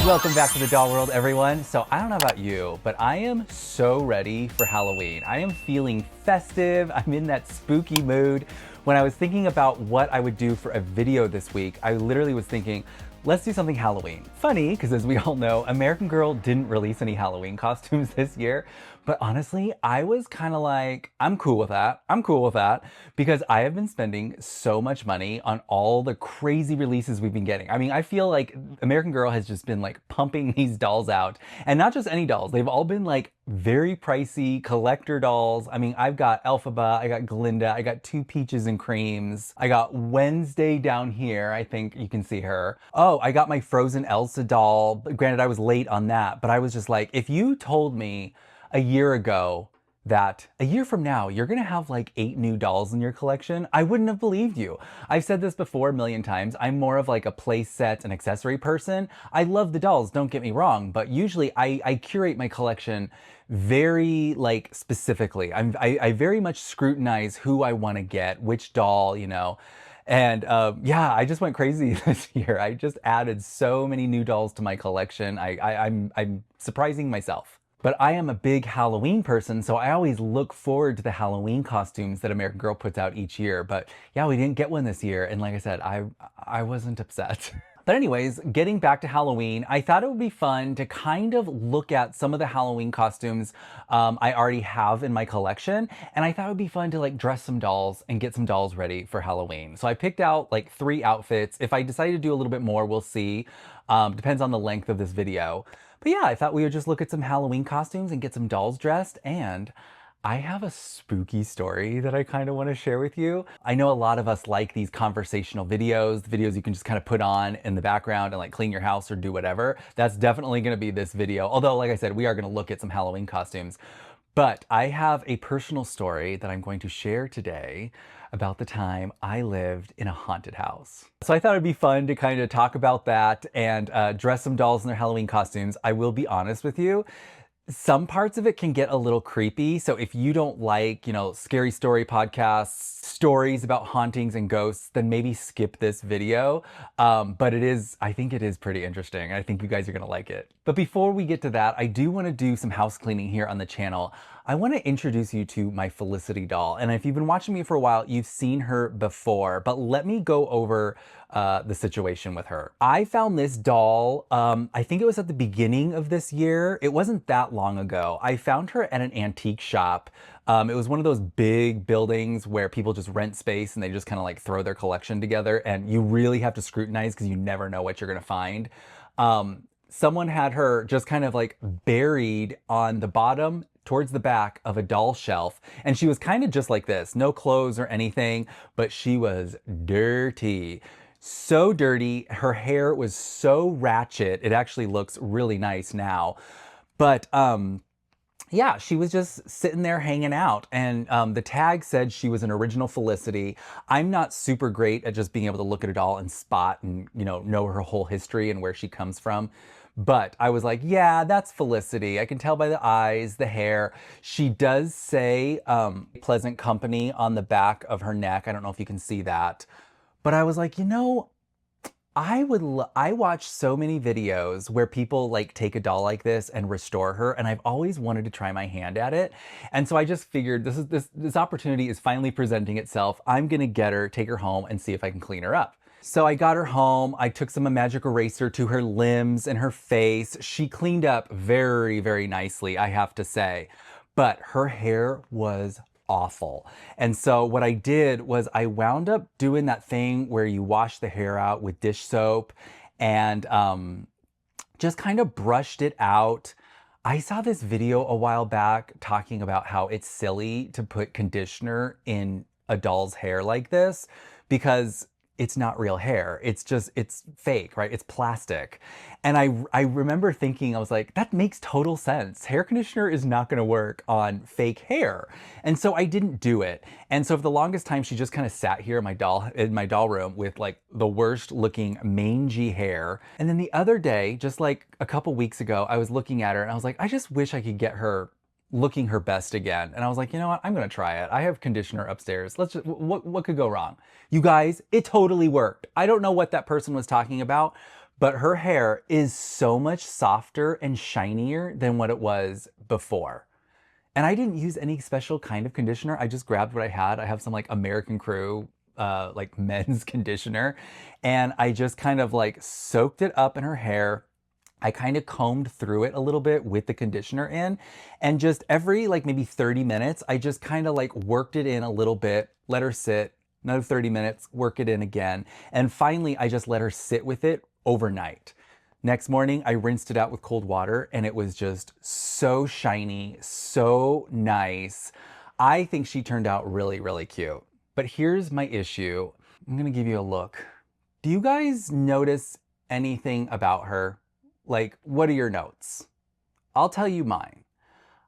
Welcome back to the Doll World, everyone. So I don't know about you, but I am so ready for Halloween. I am feeling festive. I'm in that spooky mood. When I was thinking about what I would do for a video this week, I literally was thinking, let's do something Halloween. Funny, because as we all know, American Girl didn't release any Halloween costumes this year. But honestly, I was kind of like, I'm cool with that. I'm cool with that because I have been spending so much money on all the crazy releases we've been getting. I mean, I feel like American Girl has just been like pumping these dolls out, and not just any dolls. They've all been like very pricey collector dolls. I mean, I've got Elphaba, I got Glinda, I got two Peaches and Creams. I got Wednesday down here. I think you can see her. Oh, I got my Frozen Elsa doll. Granted, I was late on that, but I was just like, if you told me a year ago that a year from now you're gonna have like 8 new dolls in your collection, I wouldn't have believed you. I've said this before a million times. I'm more of like a play set and accessory person. I love the dolls, don't get me wrong, but usually I curate my collection very like specifically. I very much scrutinize who I want to get, which doll, you know. And yeah, I just went crazy this year. I just added so many new dolls to my collection. I'm surprising myself. But I am a big Halloween person, so I always look forward to the Halloween costumes that American Girl puts out each year. But yeah, we didn't get one this year, and like I said, I wasn't upset. But anyways, getting back to Halloween, I thought it would be fun to kind of look at some of the Halloween costumes I already have in my collection. And I thought it would be fun to like dress some dolls and get some dolls ready for Halloween. So I picked out like 3 outfits. If I decide to do a little bit more, we'll see. Depends on the length of this video. But yeah, I thought we would just look at some Halloween costumes and get some dolls dressed. And I have a spooky story that I kind of want to share with you. I know a lot of us like these conversational videos, the videos you can just kind of put on in the background and like clean your house or do whatever. That's definitely going to be this video. Although, like I said, we are going to look at some Halloween costumes. But I have a personal story that I'm going to share today about the time I lived in a haunted house. So I thought it'd be fun to kind of talk about that and dress some dolls in their Halloween costumes. I will be honest with you, some parts of it can get a little creepy. So if you don't like, you know, scary story podcasts, stories about hauntings and ghosts, then maybe skip this video. But I think it is pretty interesting. I think you guys are gonna like it. But before we get to that, I do wanna do some house cleaning here on the channel. I wanna introduce you to my Felicity doll. And if you've been watching me for a while, you've seen her before, but let me go over the situation with her. I found this doll, I think it was at the beginning of this year. It wasn't that long ago. I found her at an antique shop. It was one of those big buildings where people just rent space and they just kind of like throw their collection together, and you really have to scrutinize because you never know what you're gonna find. Someone had her just kind of like buried on the bottom towards the back of a doll shelf, and she was kind of just like this, no clothes or anything, but she was dirty. So dirty. Her hair was so ratchet. It actually looks really nice now. But yeah, she was just sitting there hanging out, and the tag said she was an original Felicity. I'm not super great at just being able to look at a doll and spot and, you know her whole history and where she comes from. But I was like, yeah, that's Felicity. I can tell by the eyes, the hair. She does say pleasant company on the back of her neck. I don't know if you can see that. But I was like, you know, I watch so many videos where people like take a doll like this and restore her, and I've always wanted to try my hand at it. And so I just figured this opportunity is finally presenting itself. I'm gonna get her, take her home, and see if I can clean her up. So I got her home. I took some magic eraser to her limbs and her face. She cleaned up very, very nicely, I have to say. But her hair was awful. And so what I did was I wound up doing that thing where you wash the hair out with dish soap and just kind of brushed it out. I saw this video a while back talking about how it's silly to put conditioner in a doll's hair like this because it's not real hair. It's fake, right? It's plastic. And I remember thinking, I was like, that makes total sense. Hair conditioner is not gonna work on fake hair. And so I didn't do it. And so for the longest time, she just kind of sat here in my doll room with like the worst looking mangy hair. And then the other day, just like a couple weeks ago, I was looking at her and I was like, I just wish I could get her looking her best again. And I was like, you know what? I'm gonna try it. I have conditioner upstairs. Let's just, what could go wrong? You guys, it totally worked. I don't know what that person was talking about, but her hair is so much softer and shinier than what it was before. And I didn't use any special kind of conditioner. I just grabbed what I had. I have some like American Crew, like men's conditioner. And I just kind of like soaked it up in her hair. I kind of combed through it a little bit with the conditioner in. And just every like maybe 30 minutes, I just kind of like worked it in a little bit, let her sit, another 30 minutes, work it in again. And finally, I just let her sit with it overnight. Next morning, I rinsed it out with cold water and it was just so shiny, so nice. I think she turned out really, really cute. But here's my issue. I'm gonna give you a look. Do you guys notice anything about her? Like, what are your notes? I'll tell you mine.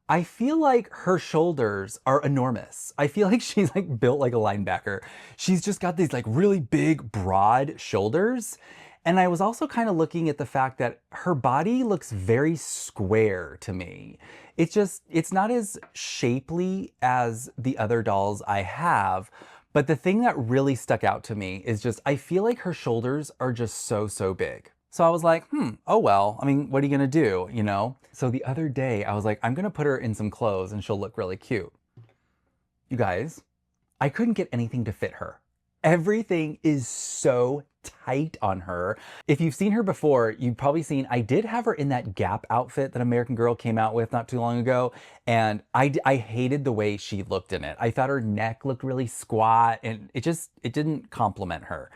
I feel like her shoulders are enormous. I feel like she's like built like a linebacker. She's just got these like really big, broad shoulders. And I was also kind of looking at the fact that her body looks very square to me. It's not as shapely as the other dolls I have. But the thing that really stuck out to me is just, I feel like her shoulders are just so, so big. So I was like, oh well, I mean, what are you gonna do, you know? So the other day I was like, I'm gonna put her in some clothes and she'll look really cute. You guys, I couldn't get anything to fit her. Everything is so tight on her. If you've seen her before, you've probably seen, I did have her in that Gap outfit that American Girl came out with not too long ago. And I hated the way she looked in it. I thought her neck looked really squat and it didn't compliment her.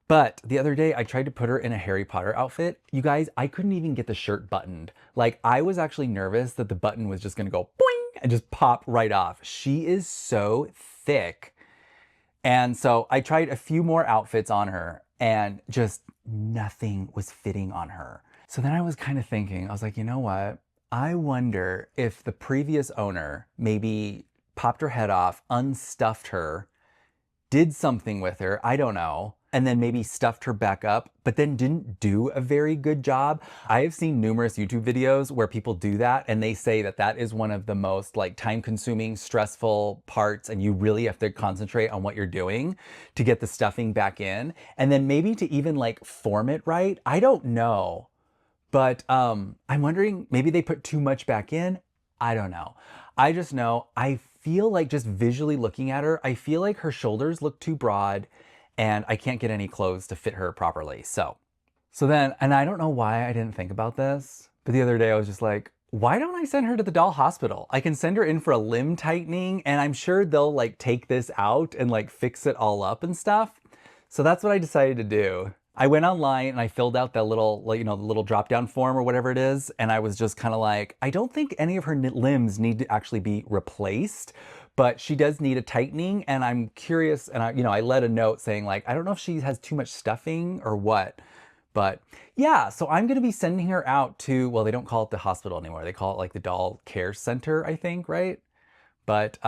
But the other day I tried to put her in a Harry Potter outfit. You guys, I couldn't even get the shirt buttoned. Like I was actually nervous that the button was just gonna go boing and just pop right off. She is so thick. And so I tried a few more outfits on her and just nothing was fitting on her. So then I was kind of thinking, I was like, you know what? I wonder if the previous owner maybe popped her head off, unstuffed her, did something with her, I don't know, and then maybe stuffed her back up, but then didn't do a very good job. I have seen numerous YouTube videos where people do that and they say that that is one of the most like time consuming, stressful parts and you really have to concentrate on what you're doing to get the stuffing back in. And then maybe to even like form it right. I don't know, but I'm wondering maybe they put too much back in. I don't know. I just know I feel like just visually looking at her, I feel like her shoulders look too broad and I can't get any clothes to fit her properly. So then, and I don't know why I didn't think about this, but the other day I was just like, why don't I send her to the doll hospital? I can send her in for a limb tightening and I'm sure they'll like take this out and like fix it all up and stuff. So that's what I decided to do. I went online and I filled out that little, like, the little drop down form or whatever it is. And I was just kind of like, I don't think any of her limbs need to actually be replaced, but she does need a tightening. And I'm curious. And I let a note saying like, I don't know if she has too much stuffing or what, but yeah. So I'm going to be sending her out to, well, they don't call it the hospital anymore. They call it like the doll care center, I think, right? But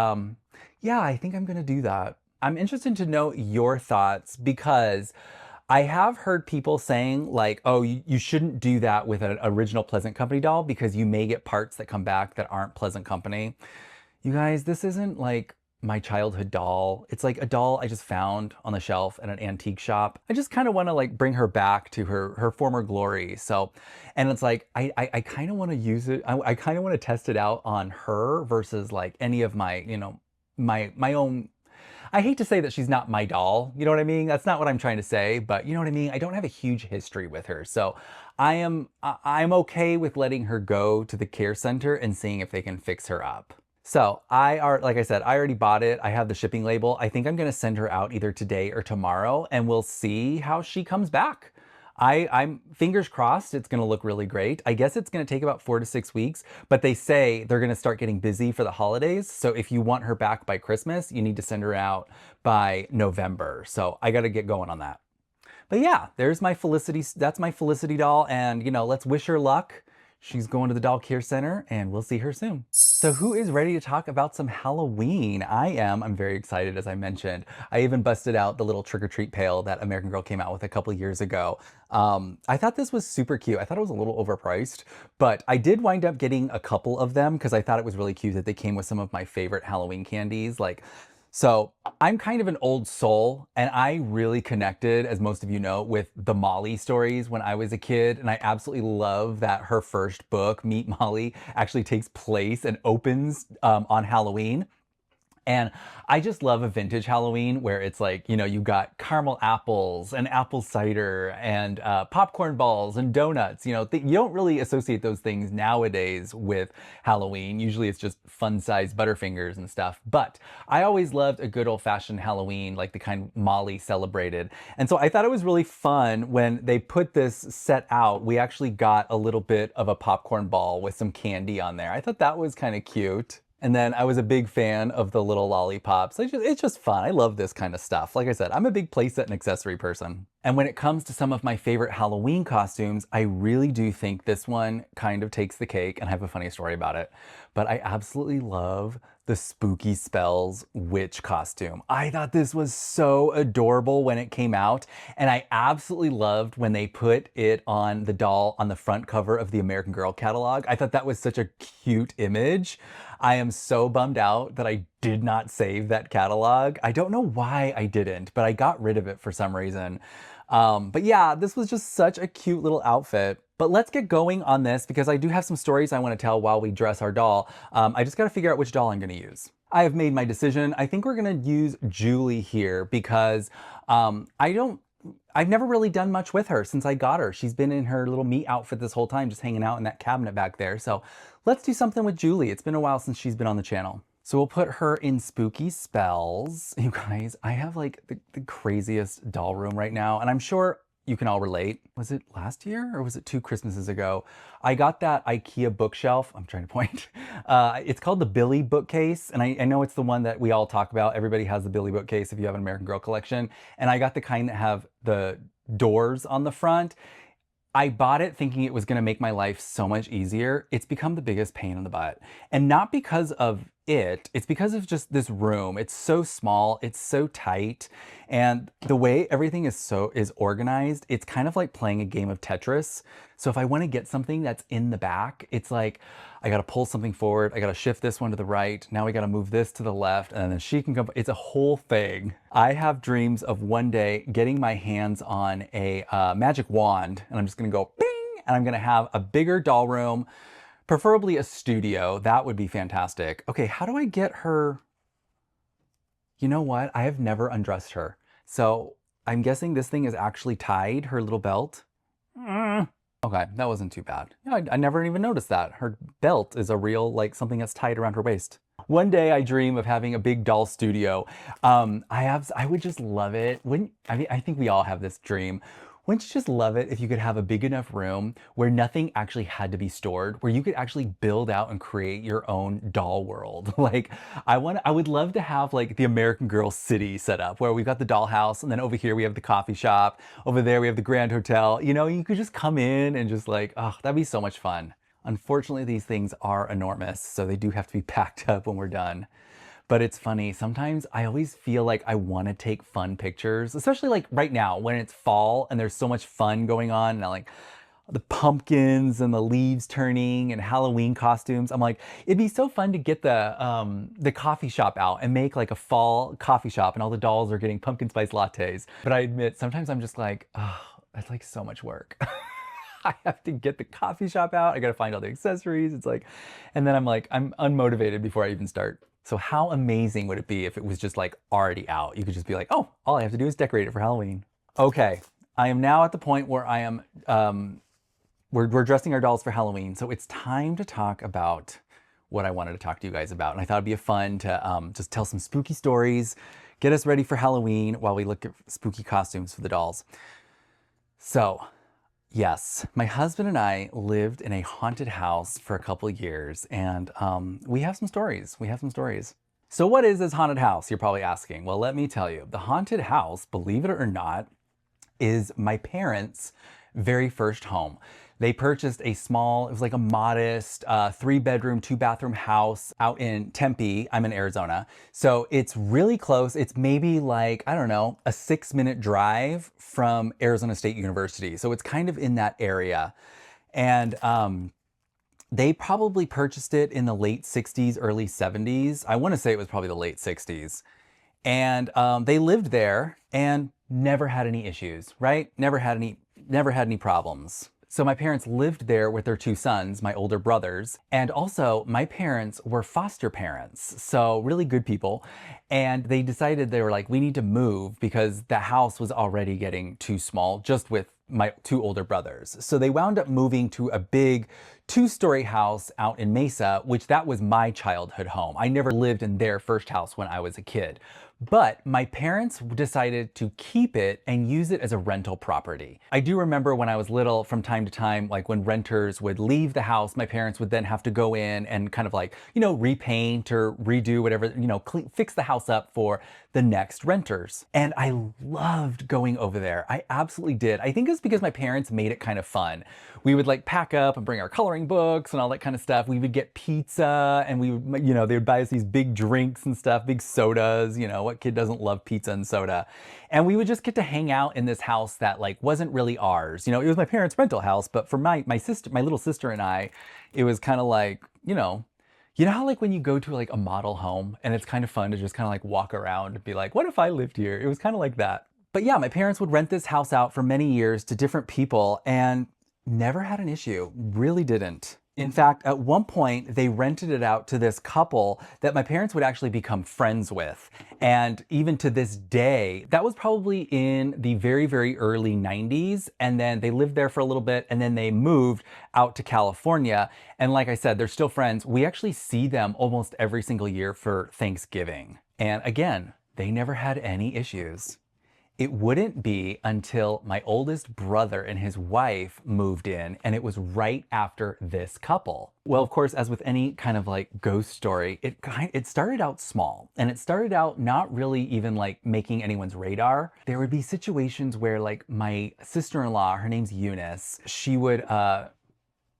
yeah, I think I'm going to do that. I'm interested to know your thoughts because I have heard people saying like, oh, you shouldn't do that with an original Pleasant Company doll because you may get parts that come back that aren't Pleasant Company. You guys, this isn't like my childhood doll. It's like a doll I just found on the shelf at an antique shop. I just kind of want to like bring her back to her former glory. So, and it's like, I kind of want to use it. I kind of want to test it out on her versus like any of my, my own. I hate to say that she's not my doll, you know what I mean? That's not what I'm trying to say, but you know what I mean? I don't have a huge history with her. So I'm okay with letting her go to the care center and seeing if they can fix her up. So like I said, I already bought it. I have the shipping label. I think I'm gonna send her out either today or tomorrow and we'll see how she comes back. I'm fingers crossed it's gonna look really great. I guess it's gonna take about 4 to 6 weeks, but they say they're gonna start getting busy for the holidays. So if you want her back by Christmas, you need to send her out by November. So I gotta get going on that. But yeah, there's my Felicity, that's my Felicity doll. And let's wish her luck. She's going to the doll care center and we'll see her soon. So who is ready to talk about some Halloween? I am. I'm very excited, as I mentioned. I even busted out the little trick-or-treat pail that American Girl came out with a couple years ago. I thought this was super cute. I thought it was a little overpriced, but I did wind up getting a couple of them because I thought it was really cute that they came with some of my favorite Halloween candies. Like So I'm kind of an old soul, and I really connected, as most of you know, with the Molly stories when I was a kid. And I absolutely love that her first book, Meet Molly, actually takes place and opens on Halloween. And I just love a vintage Halloween where it's like, you've got caramel apples and apple cider and popcorn balls and donuts. You don't really associate those things nowadays with Halloween. Usually it's just fun-sized Butterfingers and stuff. But I always loved a good old-fashioned Halloween, like the kind Molly celebrated. And so I thought it was really fun when they put this set out. We actually got a little bit of a popcorn ball with some candy on there. I thought that was kind of cute. And then I was a big fan of the little lollipops. It's just fun. I love this kind of stuff. Like I said, I'm a big playset and accessory person. And when it comes to some of my favorite Halloween costumes, I really do think this one kind of takes the cake, and I have a funny story about it. But I absolutely love the Spooky Spells witch costume. I thought this was so adorable when it came out, and I absolutely loved when they put it on the doll on the front cover of the American Girl catalog. I thought that was such a cute image. I am so bummed out that I did not save that catalog. I don't know why I didn't, but I got rid of it for some reason. But yeah, this was just such a cute little outfit. But let's get going on this because I do have some stories I want to tell while we dress our doll. I just got to figure out which doll I'm going to use. I have made my decision. I think we're going to use Julie here because I've never really done much with her since I got her. She's been in her little meat outfit this whole time, just hanging out in that cabinet back there. So let's do something with Julie. It's been a while since she's been on the channel. So we'll put her in Spooky Spells. You guys, I have like the craziest doll room right now, and I'm sure you can all relate. Was it last year or was it 2 Christmases ago? I got that IKEA bookshelf. I'm trying to point. It's called the Billy bookcase. And I know it's the one that we all talk about. Everybody has the Billy bookcase if you have an American Girl collection. And I got the kind that have the doors on the front. I bought it thinking it was gonna make my life so much easier. It's become the biggest pain in the butt. And not because of it's because of just this room. It's so small, it's so tight, and the way everything is organized, it's kind of like playing a game of Tetris. So if I want to get something that's in the back, it's like I got to pull something forward, I got to shift this one to the right, now we got to move this to the left, and then she can come. It's a whole thing. I have dreams of one day getting my hands on a magic wand, and I'm just gonna go bing, and I'm gonna have a bigger doll room. Preferably a studio. That would be fantastic. Okay, how do I get her? You know what? I have never undressed her. So I'm guessing this thing is actually tied, her little belt. Okay, that wasn't too bad. Yeah, I never even noticed that. Her belt is a real, like something that's tied around her waist. One day I dream of having a big doll studio. I would just love it. I think we all have this dream. Wouldn't you just love it if you could have a big enough room where nothing actually had to be stored, where you could actually build out and create your own doll world? Like, I would love to have like the American Girl city set up where we've got the dollhouse, and then over here we have the coffee shop, over there we have the Grand Hotel. You could just come in and just like, oh, that'd be so much fun. Unfortunately, these things are enormous, so they do have to be packed up when we're done. But it's funny, sometimes I always feel like I want to take fun pictures, especially like right now when it's fall and there's so much fun going on, and I like the pumpkins and the leaves turning and Halloween costumes. I'm like, it'd be so fun to get the coffee shop out and make like a fall coffee shop, and all the dolls are getting pumpkin spice lattes. But I admit, sometimes I'm just like, oh, that's like so much work. I have to get the coffee shop out. I got to find all the accessories. It's like, and then I'm like, I'm unmotivated before I even start. So how amazing would it be if it was just like already out? You could just be like, oh, all I have to do is decorate it for Halloween. Okay, I am now at the point where I am, we're dressing our dolls for Halloween. So it's time to talk about what I wanted to talk to you guys about. And I thought it'd be fun to just tell some spooky stories, get us ready for Halloween while we look at spooky costumes for the dolls. So, yes, my husband and I lived in a haunted house for a couple of years, and we have some stories. So what is this haunted house, you're probably asking? Well, let me tell you. The haunted house, believe it or not, is my parents' very first home. They purchased a small, it was like a modest 3-bedroom, 2-bathroom house out in Tempe. I'm in Arizona. So it's really close. It's maybe like, I don't know, a 6-minute drive from Arizona State University. So it's kind of in that area. And they probably purchased it in the late 60s, early 70s. I want to say it was probably the late 60s. And they lived there and never had any issues, right? Never had any problems. So my parents lived there with their two sons, my older brothers, and also my parents were foster parents, so really good people. And they decided, they were like, we need to move because the house was already getting too small just with my two older brothers. So they wound up moving to a big 2-story house out in Mesa, which that was my childhood home. I never lived in their first house when I was a kid. But my parents decided to keep it and use it as a rental property. I do remember when I was little, from time to time, like when renters would leave the house, my parents would then have to go in and kind of like, repaint or redo whatever, fix the house up for the next renters. And I loved going over there. I absolutely did. I think it's because my parents made it kind of fun. We would like pack up and bring our coloring books and all that kind of stuff. We would get pizza and we would, they would buy us these big drinks and stuff, big sodas, what kid doesn't love pizza and soda? And we would just get to hang out in this house that like wasn't really ours. It was my parents' rental house, but for my little sister and I, it was kind of like, how like when you go to like a model home and it's kind of fun to just kind of like walk around and be like, what if I lived here? It was kind of like that. But yeah, my parents would rent this house out for many years to different people and never had an issue, really didn't. In fact, at one point, they rented it out to this couple that my parents would actually become friends with. And even to this day, that was probably in the very, very early 90s. And then they lived there for a little bit and then they moved out to California. And like I said, they're still friends. We actually see them almost every single year for Thanksgiving. And again, they never had any issues. It wouldn't be until my oldest brother and his wife moved in, and it was right after this couple. Well, of course, as with any kind of like ghost story, it started out small, and it started out not really even like making anyone's radar. There would be situations where like my sister-in-law, her name's Eunice, she would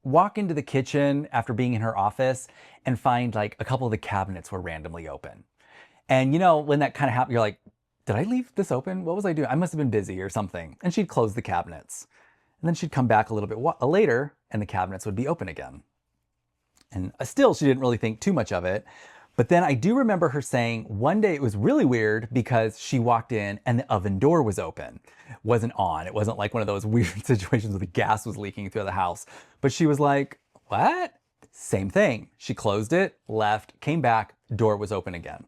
walk into the kitchen after being in her office and find like a couple of the cabinets were randomly open. And when that kind of happened, you're like, did I leave this open? What was I doing? I must have been busy or something. And she'd close the cabinets. And then she'd come back a little bit later and the cabinets would be open again. And still, she didn't really think too much of it. But then I do remember her saying one day it was really weird because she walked in and the oven door was open. It wasn't on. It wasn't like one of those weird situations where the gas was leaking through the house. But she was like, what? Same thing. She closed it, left, came back, door was open again.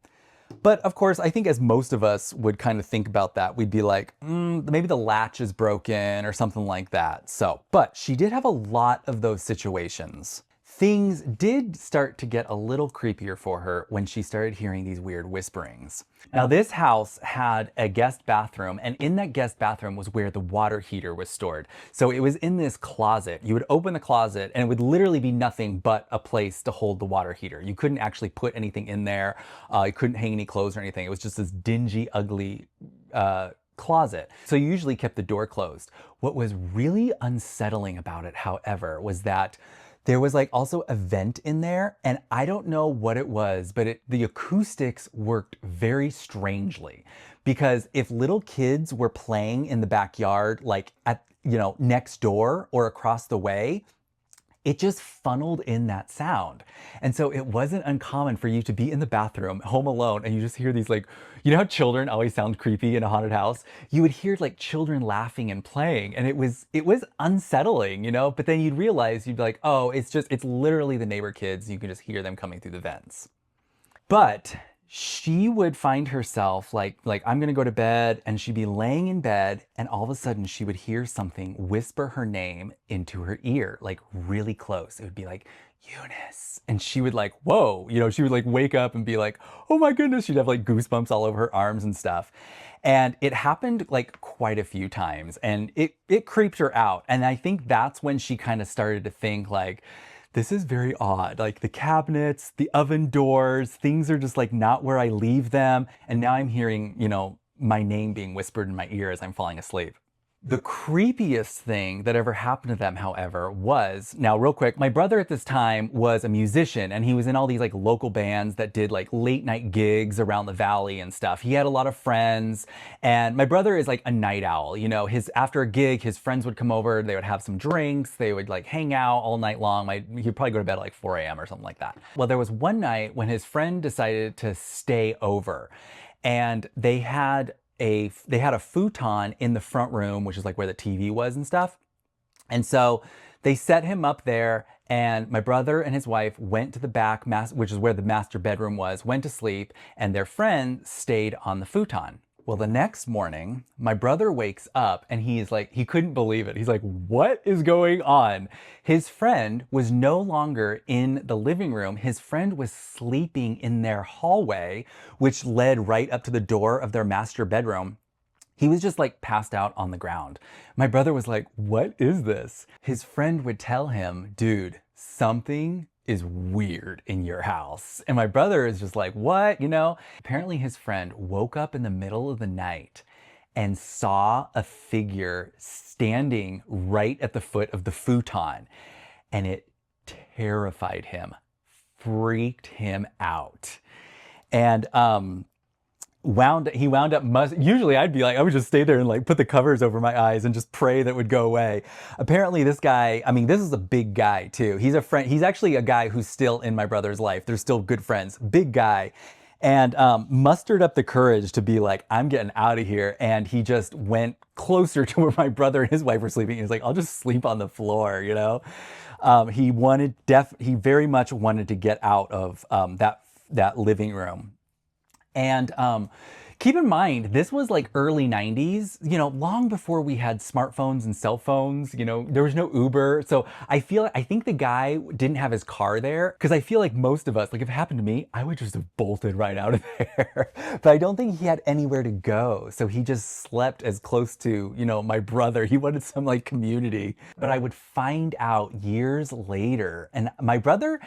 But of course, I think as most of us would kind of think about that, we'd be like, maybe the latch is broken or something like that. But she did have a lot of those situations. Things did start to get a little creepier for her when she started hearing these weird whisperings. Now, this house had a guest bathroom, and in that guest bathroom was where the water heater was stored. So it was in this closet. You would open the closet, and it would literally be nothing but a place to hold the water heater. You couldn't actually put anything in there. You couldn't hang any clothes or anything. It was just this dingy, ugly closet. So you usually kept the door closed. What was really unsettling about it, however, was that there was like also a vent in there, and I don't know what it was, but the acoustics worked very strangely, because if little kids were playing in the backyard, like at, next door or across the way, it just funneled in that sound. And so it wasn't uncommon for you to be in the bathroom, home alone, and you just hear these like, how children always sound creepy in a haunted house? You would hear like children laughing and playing, and it was unsettling, but then you'd realize, you'd be like, oh, it's literally the neighbor kids. You can just hear them coming through the vents. But she would find herself like I'm gonna go to bed, and she'd be laying in bed, and all of a sudden she would hear something whisper her name into her ear, like really close. It would be like, Eunice. And she would like, whoa, she would like wake up and be like, oh my goodness. She'd have like goosebumps all over her arms and stuff. And it happened like quite a few times, and it creeped her out. And I think that's when she kind of started to think like, this is very odd. Like the cabinets, the oven doors, things are just like not where I leave them. And now I'm hearing, my name being whispered in my ear as I'm falling asleep. The creepiest thing that ever happened to them, however, was, now real quick, my brother at this time was a musician, and he was in all these like local bands that did like late night gigs around the valley and stuff. He had a lot of friends, and my brother is like a night owl. After a gig, his friends would come over, they would have some drinks, they would like hang out all night long. He'd probably go to bed at like 4 a.m. or something like that. Well, there was one night when his friend decided to stay over. and they had a futon in the front room, which is like where the TV was and stuff. And so they set him up there, and my brother and his wife went to the back, which is where the master bedroom was, went to sleep, and their friend stayed on the futon. Well, the next morning, my brother wakes up and he's like, he couldn't believe it. He's like, what is going on? His friend was no longer in the living room. His friend was sleeping in their hallway, which led right up to the door of their master bedroom. He was just like passed out on the ground. My brother was like, what is this? His friend would tell him, dude, something is weird in your house. And my brother is just like, what? You know? Apparently his friend woke up in the middle of the night and saw a figure standing right at the foot of the futon. And it terrified him, freaked him out. And he wound up usually I'd be like, I would just stay there and like put the covers over my eyes and just pray that it would go away. Apparently this guy, I mean, this is a big guy too. He's a friend. He's actually a guy who's still in my brother's life. They're still good friends, big guy. And mustered up the courage to be like, I'm getting out of here. And he just went closer to where my brother and his wife were sleeping. He's like, I'll just sleep on the floor, you know? He very much wanted to get out of that living room. And keep in mind, this was like early 90s, you know, long before we had smartphones and cell phones, you know, there was no Uber. So I think the guy didn't have his car there, because I feel like most of us, like if it happened to me, I would just have bolted right out of there. But I don't think he had anywhere to go. So he just slept as close to, you know, my brother. He wanted some like community. But I would find out years later, and my brother,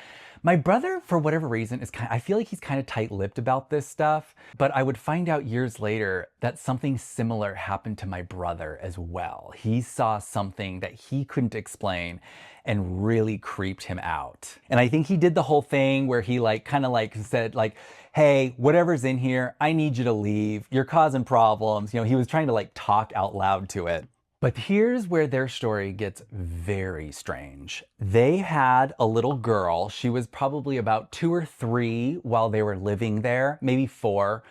for whatever reason, I feel like he's kind of tight-lipped about this stuff, but I would find out years later that something similar happened to my brother as well. He saw something that he couldn't explain and really creeped him out. And I think he did the whole thing where he like kind of like said like, hey, whatever's in here, I need you to leave. You're causing problems. You know, he was trying to like talk out loud to it. But here's where their story gets very strange. They had a little girl. She was probably about 2 or 3 while they were living there, maybe 4.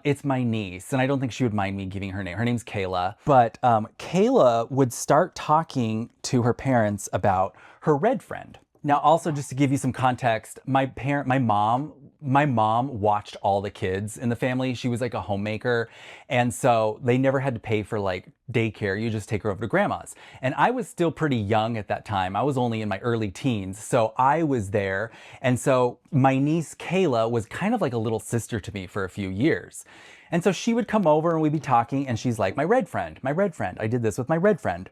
It's my niece, and I don't think she would mind me giving her name. Her name's Kayla. But Kayla would start talking to her parents about her red friend. Now, also just to give you some context, my mom watched all the kids in the family. She was like a homemaker. And so they never had to pay for like daycare. You just take her over to grandma's. And I was still pretty young at that time. I was only in my early teens. So I was there. And so my niece Kayla was kind of like a little sister to me for a few years. And so she would come over and we'd be talking and she's like, my red friend. I did this with my red friend.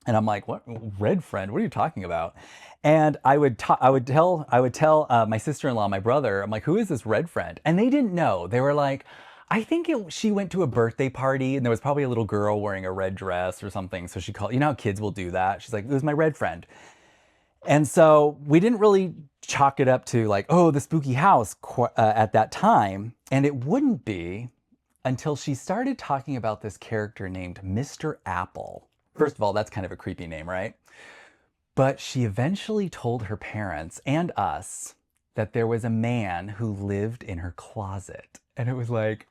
And I'm like, what red friend? What are you talking about? And I would tell my sister-in-law, my brother, I'm like, who is this red friend? And they didn't know. They were like, I think she went to a birthday party and there was probably a little girl wearing a red dress or something. So she called, you know how kids will do that? She's like, it was my red friend. And so we didn't really chalk it up to like, oh, the spooky house at that time. And it wouldn't be until she started talking about this character named Mr. Apple. First of all, that's kind of a creepy name, right? But she eventually told her parents and us that there was a man who lived in her closet. And it was like,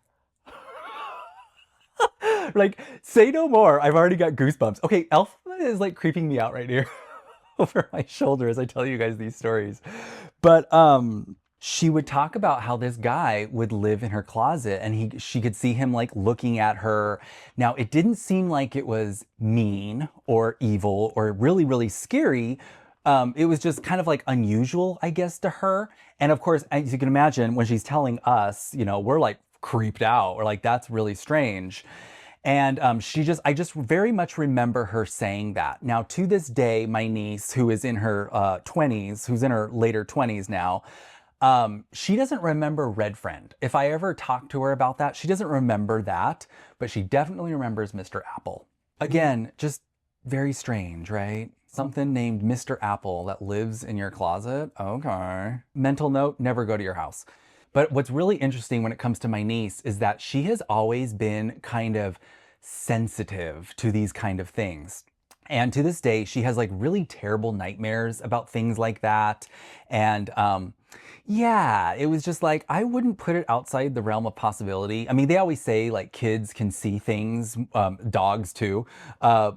like, say no more. I've already got goosebumps. Okay, Alpha is like creeping me out right here over my shoulder as I tell you guys these stories. But she would talk about how this guy would live in her closet and she could see him like looking at her. Now, it didn't seem like it was mean or evil or really, really scary. It was just kind of like unusual, I guess, to her. And of course, as you can imagine, when she's telling us, you know, we're like creeped out. We're like, that's really strange. And I just very much remember her saying that. Now, to this day, my niece, who is in her 20s, who's in her later 20s now, she doesn't remember Red Friend. If I ever talk to her about that, she doesn't remember that, but she definitely remembers Mr. Apple. Again, just very strange, right? Something named Mr. Apple that lives in your closet. Okay. Mental note, never go to your house. But what's really interesting when it comes to my niece is that she has always been kind of sensitive to these kind of things. And to this day, she has like really terrible nightmares about things like that. And, Yeah, it was just like, I wouldn't put it outside the realm of possibility. I mean, they always say like kids can see things, dogs too,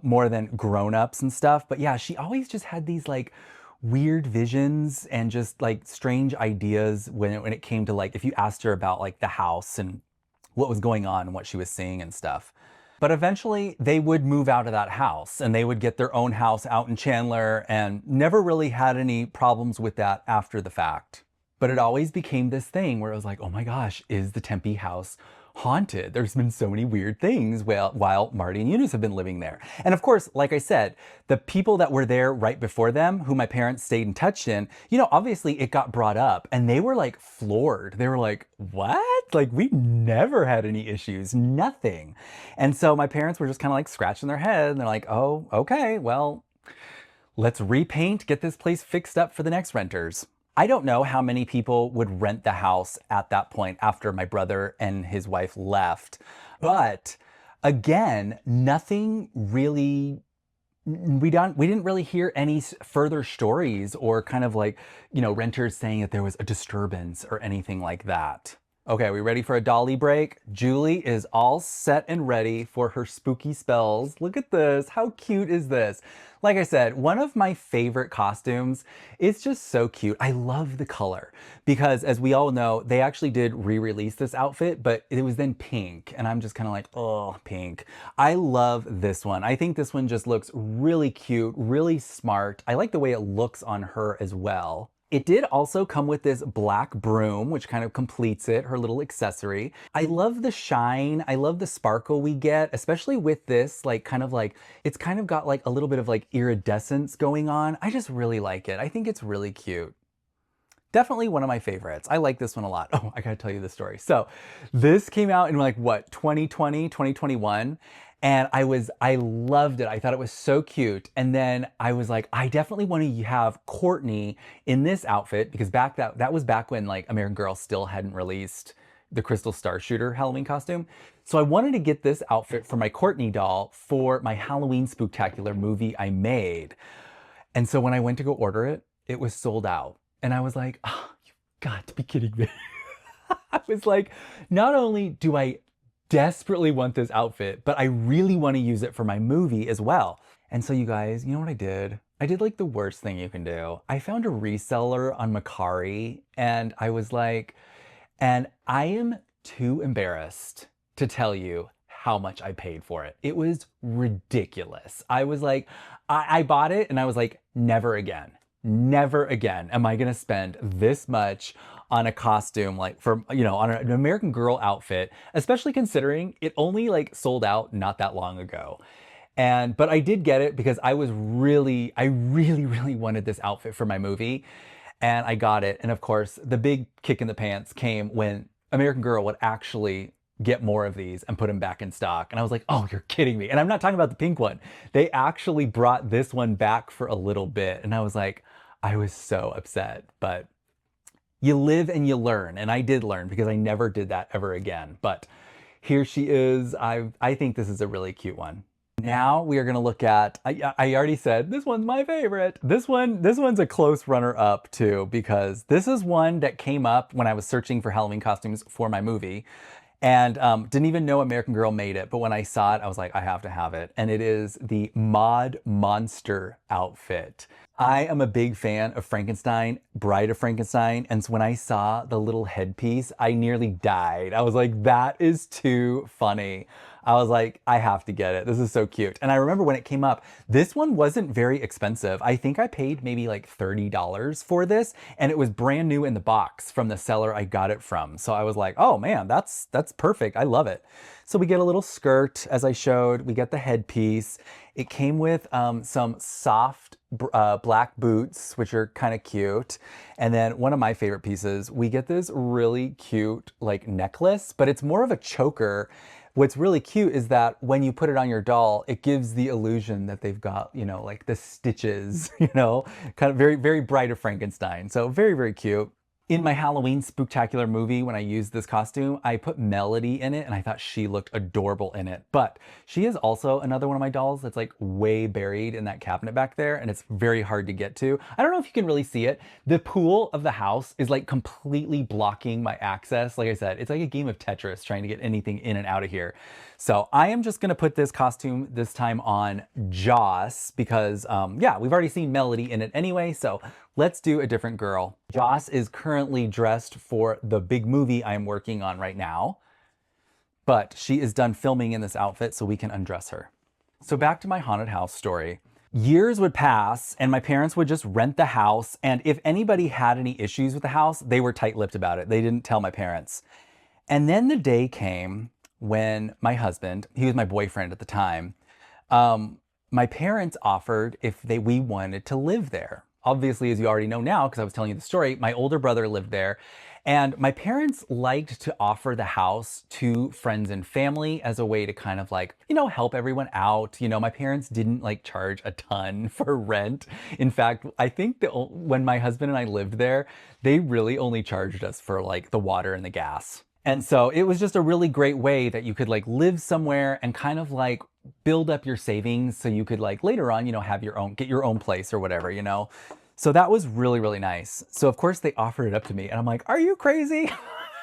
more than grown-ups and stuff. But yeah, she always just had these like weird visions and just like strange ideas when it came to like, if you asked her about like the house and what was going on and what she was seeing and stuff. But eventually they would move out of that house and they would get their own house out in Chandler and never really had any problems with that after the fact. But it always became this thing where it was like, oh my gosh, is the Tempe house haunted? There's been so many weird things while Marty and Eunice have been living there. And of course, like I said, the people that were there right before them, who my parents stayed in touch in, obviously it got brought up and they were like floored. They were like, what? Like we never had any issues, nothing. And so my parents were just kind of like scratching their head and they're like, oh, okay, well, let's repaint, get this place fixed up for the next renters. I don't know how many people would rent the house at that point after my brother and his wife left. But again, nothing really, we didn't really hear any further stories or kind of like, renters saying that there was a disturbance or anything like that. Okay, we ready for a dolly break? Julie is all set and ready for her spooky spells. Look at this. How cute is this? Like I said, one of my favorite costumes. It's just so cute. I love the color because as we all know, they actually did re-release this outfit, but it was then pink. And I'm just kind of like, oh, pink. I love this one. I think this one just looks really cute, really smart. I like the way it looks on her as well. It did also come with this black broom, which kind of completes it, her little accessory. I love the shine. I love the sparkle we get, especially with this, like it's kind of got like a little bit of like iridescence going on. I just really like it. I think it's really cute. Definitely one of my favorites. I like this one a lot. Oh, I gotta tell you the story. So this came out in like what, 2020, 2021. And I loved it. I thought it was so cute. And then I was like, I definitely want to have Courtney in this outfit because that was back when like American Girl still hadn't released the Crystal Star Shooter Halloween costume. So I wanted to get this outfit for my Courtney doll for my Halloween Spooktacular movie I made. And so when I went to go order it, it was sold out. And I was like, oh, you've got to be kidding me. I was like, not only do I desperately want this outfit, but I really want to use it for my movie as well. And so you guys, you know what I did? I did like the worst thing you can do. I found a reseller on Mercari and I was like, and I am too embarrassed to tell you how much I paid for it. It was ridiculous. I was like, I bought it and I was like, never again. Never again am I gonna spend this much on a costume like on an American Girl outfit, especially considering it only like sold out not that long ago. But I did get it because I really wanted this outfit for my movie and I got it. And of course, the big kick in the pants came when American Girl would actually get more of these and put them back in stock. And I was like, oh, you're kidding me. And I'm not talking about the pink one. They actually brought this one back for a little bit. And I was like, I was so upset, but you live and you learn. And I did learn because I never did that ever again. But here she is. I think this is a really cute one. Now we are going to look at, I already said, this one's my favorite. This one's a close runner up too, because this is one that came up when I was searching for Halloween costumes for my movie. And didn't even know American Girl made it. But when I saw it, I was like, I have to have it. And it is the Mod Monster outfit. I am a big fan of Frankenstein, Bride of Frankenstein. And so when I saw the little headpiece, I nearly died. I was like, that is too funny. I was like, I have to get it. This is so cute. And I remember when it came up, this one wasn't very expensive. I think I paid maybe like $30 for this and it was brand new in the box from the seller I got it from. So I was like, oh man, that's perfect. I love it. So we get a little skirt as I showed, we get the headpiece. It came with some soft black boots, which are kind of cute. And then one of my favorite pieces, we get this really cute like necklace, but it's more of a choker. What's really cute is that when you put it on your doll, it gives the illusion that they've got, like the stitches, kind of very, very Bride of Frankenstein. So very, very cute. In my Halloween Spooktacular movie, when I used this costume, I put Melody in it and I thought she looked adorable in it. But she is also another one of my dolls that's like way buried in that cabinet back there and it's very hard to get to. I don't know if you can really see it. The pool of the house is like completely blocking my access. Like I said, it's like a game of Tetris trying to get anything in and out of here. So I am just gonna put this costume this time on Joss because yeah, we've already seen Melody in it anyway. So let's do a different girl. Joss is currently dressed for the big movie I'm working on right now, but she is done filming in this outfit so we can undress her. So back to my haunted house story. Years would pass and my parents would just rent the house, and if anybody had any issues with the house, they were tight-lipped about it. They didn't tell my parents. And then the day came when my husband, he was my boyfriend at the time, my parents offered if we wanted to live there. Obviously, as you already know now, because I was telling you the story, my older brother lived there. And my parents liked to offer the house to friends and family as a way to kind of like, you know, help everyone out. You know, my parents didn't like charge a ton for rent. In fact, I think that when my husband and I lived there, they really only charged us for like the water and the gas. And so it was just a really great way that you could like live somewhere and kind of like build up your savings so you could like later on, you know, have your own, get your own place or whatever, you know. So that was really, really nice. So of course they offered it up to me and I'm like, are you crazy?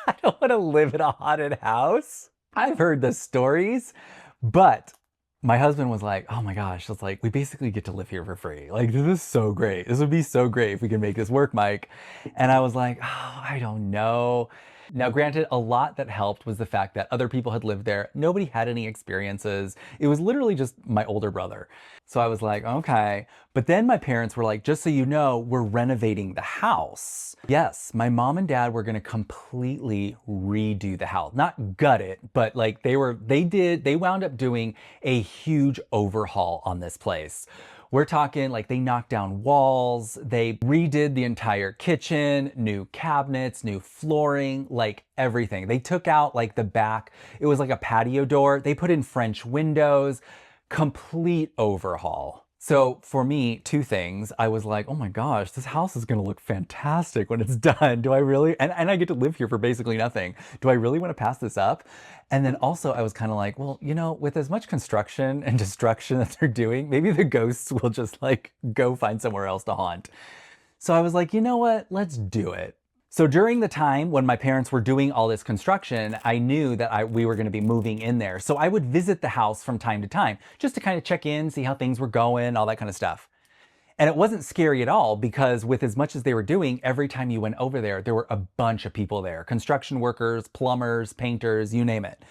I don't want to live in a haunted house. I've heard the stories, but my husband was like, oh my gosh, it's like, we basically get to live here for free. Like, this is so great. This would be so great if we can make this work, Mike. And I was like, oh, I don't know. Now, granted, a lot that helped was the fact that other people had lived there. Nobody had any experiences. It was literally just my older brother. So I was like, okay. But then my parents were like, just so you know, we're renovating the house. Yes, my mom and dad were gonna completely redo the house. Not gut it, but like they wound up doing a huge overhaul on this place. We're talking like they knocked down walls, they redid the entire kitchen, new cabinets, new flooring, like everything. They took out like the back, it was like a patio door. They put in French windows, complete overhaul. So for me, two things. I was like, oh my gosh, this house is gonna look fantastic when it's done. Do I really? And I get to live here for basically nothing. Do I really want to pass this up? And then also I was kind of like, well, you know, with as much construction and destruction that they're doing, maybe the ghosts will just like go find somewhere else to haunt. So I was like, you know what? Let's do it. So during the time when my parents were doing all this construction, I knew that we were going to be moving in there. So I would visit the house from time to time just to kind of check in, see how things were going, all that kind of stuff. And it wasn't scary at all because with as much as they were doing, every time you went over there, there were a bunch of people there. Construction workers, plumbers, painters, you name it.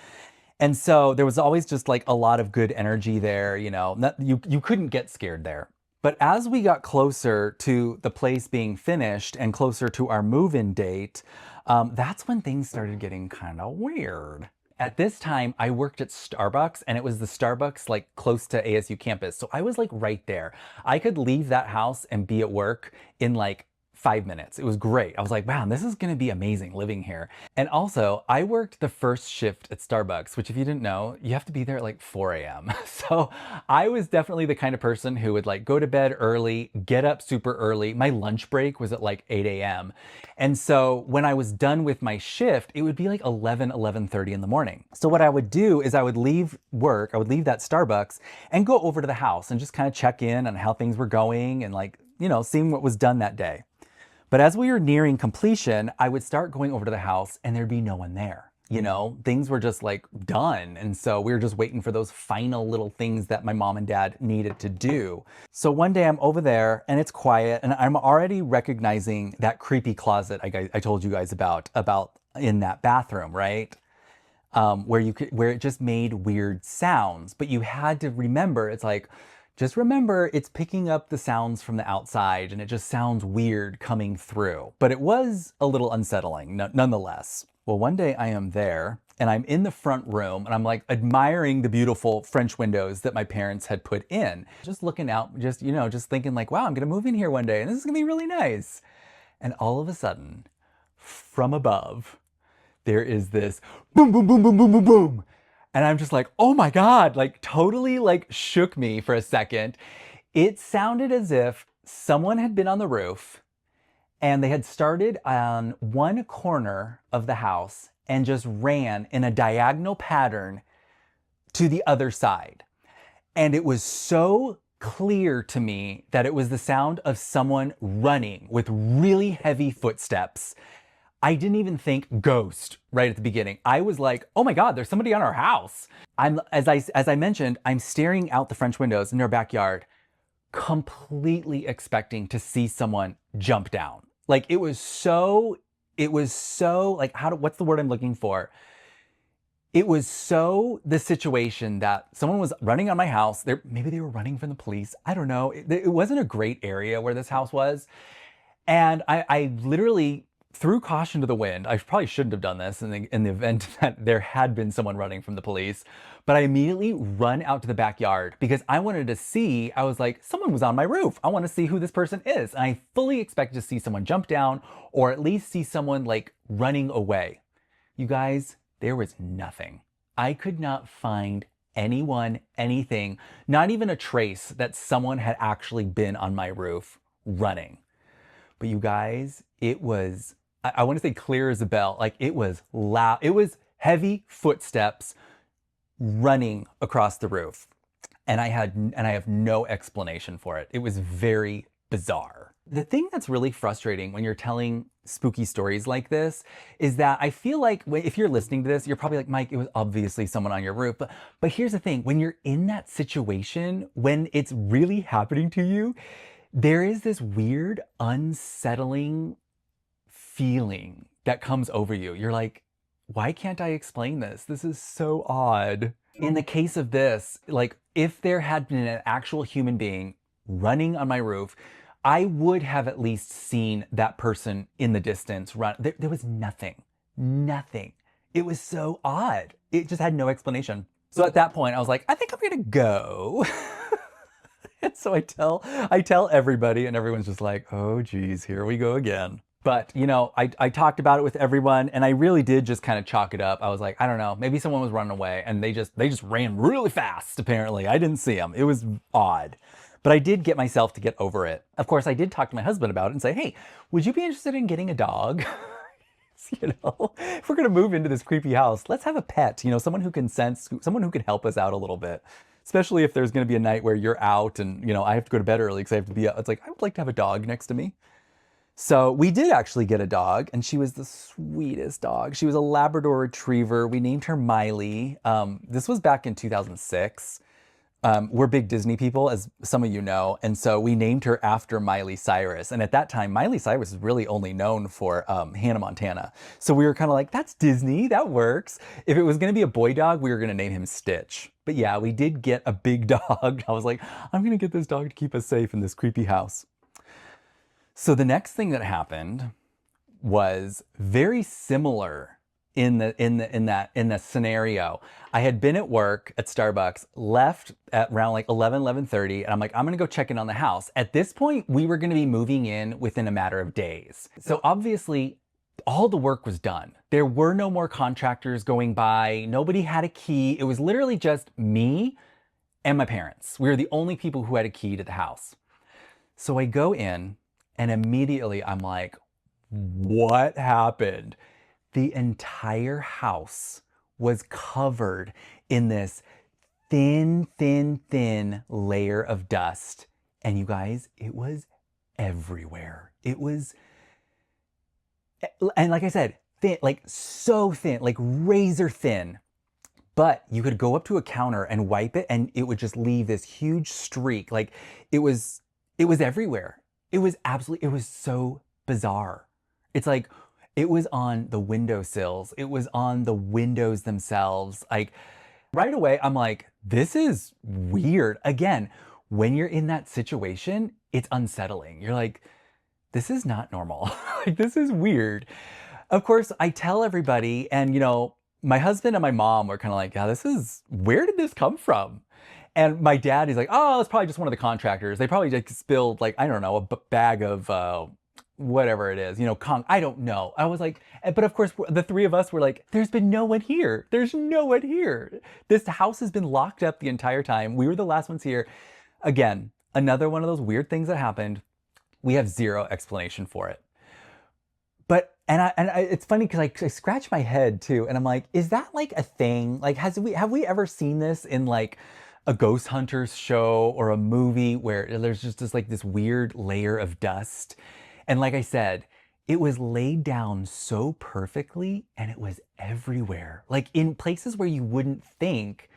And so there was always just like a lot of good energy there, you know, you couldn't get scared there. But as we got closer to the place being finished and closer to our move-in date, that's when things started getting kind of weird. At this time, I worked at Starbucks and it was the Starbucks like close to ASU campus. So I was like right there. I could leave that house and be at work in like 5 minutes. It was great. I was like, wow, this is going to be amazing living here. And also, I worked the first shift at Starbucks, which if you didn't know, you have to be there at like 4 a.m. So I was definitely the kind of person who would like go to bed early, get up super early. My lunch break was at like 8 a.m. And so when I was done with my shift, it would be like 11:30 in the morning. So what I would do is I would leave work, I would leave that Starbucks and go over to the house and just kind of check in on how things were going and like, you know, seeing what was done that day. But as we were nearing completion, I would start going over to the house and there'd be no one there. You know, things were just like done. And so we were just waiting for those final little things that my mom and dad needed to do. So one day I'm over there and it's quiet and I'm already recognizing that creepy closet I told you guys about in that bathroom, right? Where it just made weird sounds, but you had to remember, it's like, just remember, it's picking up the sounds from the outside and it just sounds weird coming through. But it was a little unsettling, nonetheless. Well, one day I am there and I'm in the front room and I'm like admiring the beautiful French windows that my parents had put in. Just looking out, just, you know, just thinking like, wow, I'm gonna move in here one day and this is gonna be really nice. And all of a sudden, from above, there is this boom, boom, boom, boom, boom, boom, boom. And I'm just like, oh my God, like totally like shook me for a second. It sounded as if someone had been on the roof And they had started on one corner of the house and just ran in a diagonal pattern to the other side. And it was so clear to me that it was the sound of someone running with really heavy footsteps. I didn't even think ghost right at the beginning. I was like, oh my God, there's somebody on our house. As I mentioned, I'm staring out the French windows in their backyard, completely expecting to see someone jump down. Like it was so like, what's the word I'm looking for? It was so the situation that someone was running on my house. Maybe they were running from the police. I don't know. It wasn't a great area where this house was. And I literally threw caution to the wind. I probably shouldn't have done this in the event that there had been someone running from the police. But I immediately run out to the backyard because I wanted to see, I was like, someone was on my roof. I want to see who this person is. And I fully expected to see someone jump down or at least see someone like running away. You guys, there was nothing. I could not find anyone, anything, not even a trace that someone had actually been on my roof running. But you guys, it was, I want to say clear as a bell. Like it was loud. It was heavy footsteps running across the roof. And I have no explanation for it. It was very bizarre. The thing that's really frustrating when you're telling spooky stories like this is that I feel like if you're listening to this, you're probably like, Mike, it was obviously someone on your roof. But here's the thing, when you're in that situation, when it's really happening to you, there is this weird, unsettling feeling that comes over you. You're like, why can't I explain this? This is so odd. In the case of this, like if there had been an actual human being running on my roof, I would have at least seen that person in the distance run. There was nothing. It was so odd. It just had no explanation. So at that point, I was like, I think I'm gonna go. And so I tell everybody, and everyone's just like, oh geez, here we go again. But you know, I talked about it with everyone, and I really did just kind of chalk it up. I was like, I don't know, maybe someone was running away, and they just ran really fast. Apparently, I didn't see them. It was odd. But I did get myself to get over it. Of course, I did talk to my husband about it and say, hey, would you be interested in getting a dog? You know, if we're gonna move into this creepy house, let's have a pet, you know, someone who can sense, someone who can help us out a little bit. Especially if there's gonna be a night where you're out and, you know, I have to go to bed early because I have to be out. It's like, I would like to have a dog next to me. So we did actually get a dog, and she was the sweetest dog. She was a Labrador Retriever. We named her Miley. This was back in 2006. We're big Disney people, as some of you know, and so we named her after Miley Cyrus. And at that time, Miley Cyrus is really only known for Hannah Montana. So we were kind of like, that's Disney, that works. If it was going to be a boy dog, we were going to name him Stitch. But yeah, we did get a big dog. I was like, I'm going to get this dog to keep us safe in this creepy house. So the next thing that happened was very similar in the scenario. I had been at work at Starbucks, left at around like 11:30, and I'm like, I'm gonna go check in on the house. At this point, we were gonna be moving in within a matter of days. So obviously, all the work was done. There were no more contractors going by. Nobody had a key. It was literally just me and my parents. We were the only people who had a key to the house. So I go in, and immediately I'm like, what happened? The entire house was covered in this thin layer of dust. And you guys, it was everywhere. It was, and like I said, thin, like so thin, like razor thin. But you could go up to a counter and wipe it, and it would just leave this huge streak. Like it was everywhere. It was so bizarre. It's like, it was on the windowsills. It was on the windows themselves. Like right away, I'm like, this is weird. Again, when you're in that situation, it's unsettling. You're like, this is not normal. Like, this is weird. Of course, I tell everybody, and you know, my husband and my mom were kind of like, yeah, where did this come from? And my dad is like, oh, it's probably just one of the contractors. They probably just spilled, like, I don't know, a bag of whatever it is, you know, I don't know. I was like, but of course, the three of us were like, there's been no one here. There's no one here. This house has been locked up the entire time. We were the last ones here. Again, another one of those weird things that happened. We have zero explanation for it. It's funny because I scratch my head too, and I'm like, is that like a thing? Like, have we ever seen this in like a ghost hunters show or a movie where there's just this weird layer of dust? And like I said, it was laid down so perfectly, and it was everywhere, like in places where you wouldn't think.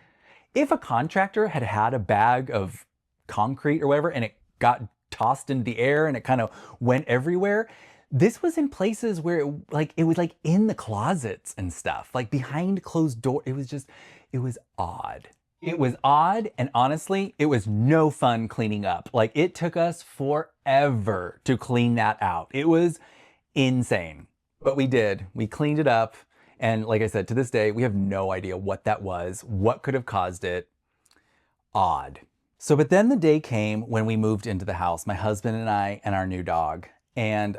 If a contractor had had a bag of concrete or whatever and it got tossed into the air and it kind of went everywhere, this was in places where it was like in the closets and stuff, like behind closed door. It was odd. It was odd, and honestly, it was no fun cleaning up. Like, it took us forever to clean that out. It was insane. But we did. We cleaned it up. And like I said, to this day, we have no idea what that was, what could have caused it. Odd. So, but then the day came when we moved into the house, my husband and I and our new dog. And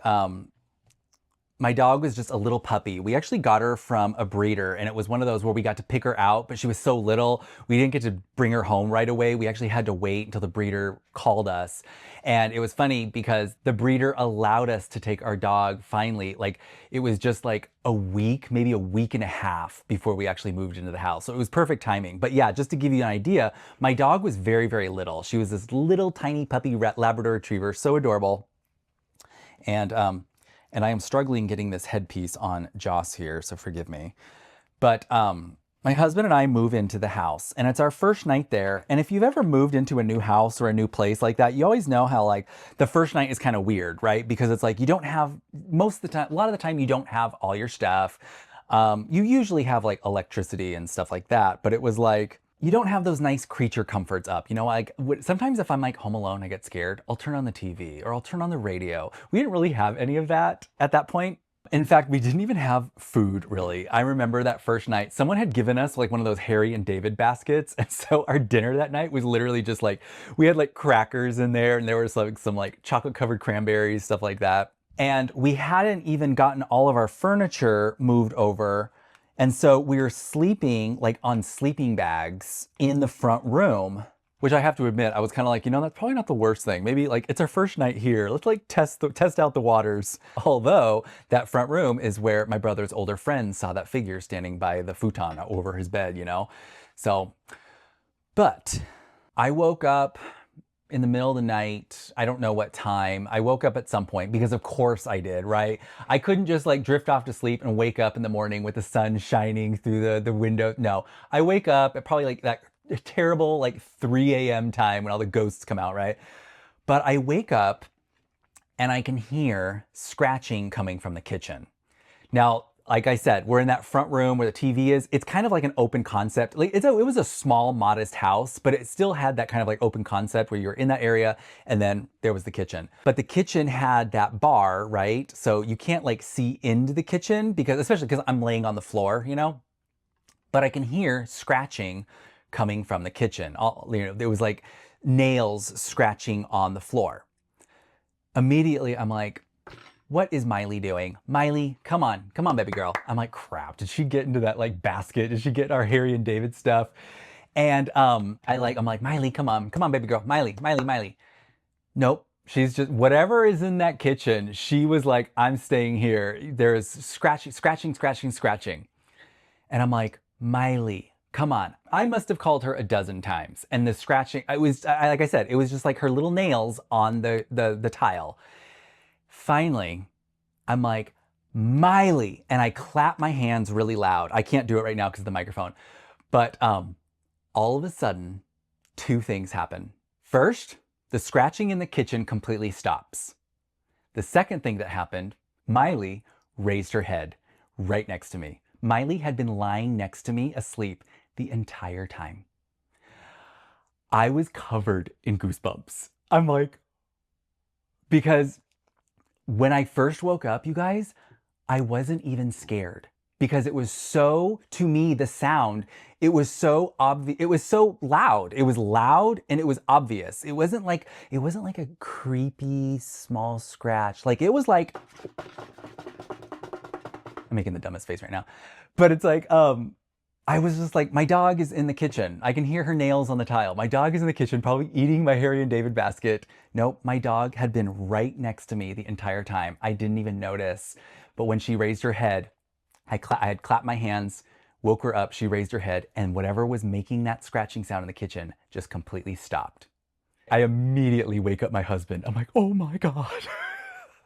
my dog was just a little puppy. We actually got her from a breeder, and it was one of those where we got to pick her out, but she was so little, we didn't get to bring her home right away. We actually had to wait until the breeder called us. And it was funny because the breeder allowed us to take our dog finally. Like, it was just like a week, maybe a week and a half before we actually moved into the house. So it was perfect timing. But yeah, just to give you an idea, my dog was very, very little. She was this little tiny puppy Labrador Retriever, so adorable. And I am struggling getting this headpiece on Joss here, so forgive me. But my husband and I move into the house, and it's our first night there. And if you've ever moved into a new house or a new place like that, you always know how like the first night is kind of weird, right? Because it's like you don't have, most of the time, a lot of the time you don't have all your stuff. You usually have like electricity and stuff like that, but it was like, you don't have those nice creature comforts up. You know, like sometimes if I'm like home alone, I get scared, I'll turn on the TV or I'll turn on the radio. We didn't really have any of that at that point. In fact, we didn't even have food really. I remember that first night, someone had given us like one of those Harry and David baskets. And so our dinner that night was literally just like, we had like crackers in there, and there was like some like chocolate covered cranberries, stuff like that. And we hadn't even gotten all of our furniture moved over. And so we were sleeping like on sleeping bags in the front room, which I have to admit, I was kind of like, you know, that's probably not the worst thing. Maybe like it's our first night here. Let's like test out the waters. Although that front room is where my brother's older friend saw that figure standing by the futon over his bed, you know? So, but I woke up in the middle of the night. I don't know what time. I woke up at some point because of course I did, right? I couldn't just like drift off to sleep and wake up in the morning with the sun shining through the window. No, I wake up at probably like that terrible like 3 a.m. time when all the ghosts come out, right? But I wake up and I can hear scratching coming from the kitchen. Now, like I said, we're in that front room where the TV is. It's kind of like an open concept. Like it was a small, modest house, but it still had that kind of like open concept where you're in that area and then there was the kitchen. But the kitchen had that bar, right? So you can't like see into the kitchen because, especially because I'm laying on the floor, you know? But I can hear scratching coming from the kitchen. There was like nails scratching on the floor. Immediately, I'm like, what is Miley doing? Miley, come on, baby girl. I'm like, crap, did she get into that like basket? Did she get our Harry and David stuff? And I'm like, Miley, come on, baby girl. Miley. Nope. She's just, whatever is in that kitchen, she was like, I'm staying here. There is scratching. And I'm like, Miley, come on. I must have called her a dozen times. And the scratching, like I said, it was just like her little nails on the tile. Finally, I'm like, Miley, and I clap my hands really loud. I can't do it right now because of the microphone. But all of a sudden, two things happen. First, the scratching in the kitchen completely stops. The second thing that happened, Miley raised her head right next to me. Miley had been lying next to me asleep the entire time. I was covered in goosebumps. I'm like, because when I first woke up, you guys, I wasn't even scared because it was so, to me, the sound, it was so obvious. It was so loud. It was loud and it was obvious. It wasn't like a creepy small scratch. Like it was like, I'm making the dumbest face right now, but it's like, I was just like, my dog is in the kitchen. I can hear her nails on the tile. My dog is in the kitchen, probably eating my Harry and David basket. Nope, my dog had been right next to me the entire time. I didn't even notice. But when she raised her head, I had clapped my hands, woke her up, she raised her head, and whatever was making that scratching sound in the kitchen just completely stopped. I immediately wake up my husband. I'm like, oh my God.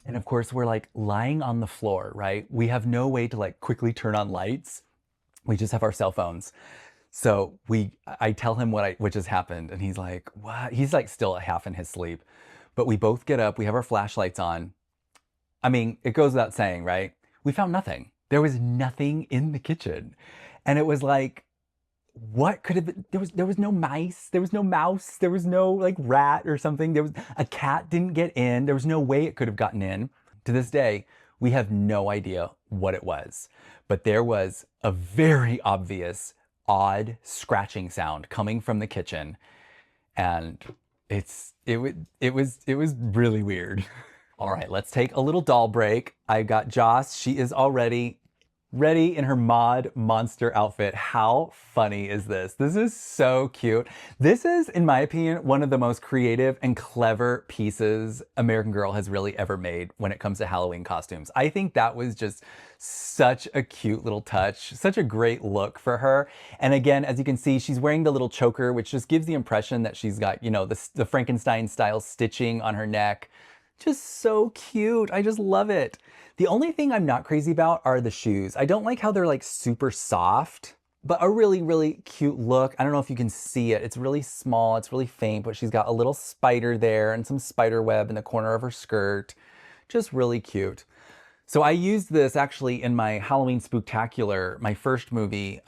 And of course, we're like lying on the floor, right? We have no way to like quickly turn on lights. We just have our cell phones. So I tell him what just happened, and he's like, what? He's like still half in his sleep. But we both get up, we have our flashlights on. I mean, it goes without saying, right? We found nothing. There was nothing in the kitchen. And it was like, what could have been? There was no mice, there was no mouse, there was no like rat or something. There was a cat didn't get in. There was no way it could have gotten in. To this day, we have no idea what it was. But there was a very obvious, odd scratching sound coming from the kitchen. And it was really weird. All right, let's take a little doll break. I got Joss. She is already ready in her mod monster outfit. How funny is this? This is so cute. This is, in my opinion, one of the most creative and clever pieces American Girl has really ever made when it comes to Halloween costumes. I think that was just such a cute little touch, such a great look for her. And again, as you can see, she's wearing the little choker, which just gives the impression that she's got, you know, the Frankenstein style stitching on her neck. Just so cute. I just love it. The only thing I'm not crazy about are the shoes. I don't like how they're like super soft, but a really, really cute look. I don't know if you can see it. It's really small, it's really faint, but she's got a little spider there and some spider web in the corner of her skirt. Just really cute. So I used this actually in my Halloween Spooktacular, my first movie,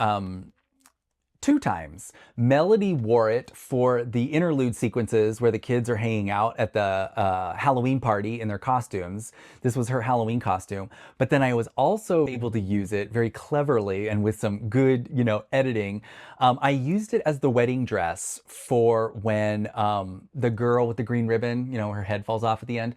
2 times. Melody wore it for the interlude sequences where the kids are hanging out at the Halloween party in their costumes. This was her Halloween costume. But then I was also able to use it very cleverly and with some good, you know, editing. I used it as the wedding dress for when the girl with the green ribbon, you know, her head falls off at the end.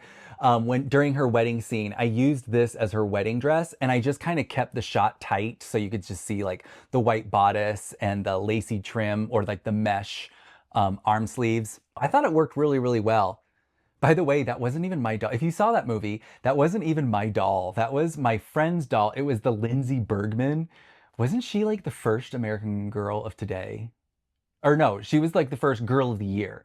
During her wedding scene, I used this as her wedding dress, and I just kind of kept the shot tight so you could just see like the white bodice and the lacy trim or like the mesh arm sleeves. I thought it worked really, really well. By the way, that wasn't even my doll. If you saw that movie, that wasn't even my doll. That was my friend's doll. It was the Lindsay Bergman. Wasn't she like the first American Girl of today? Or no, she was like the first Girl of the Year.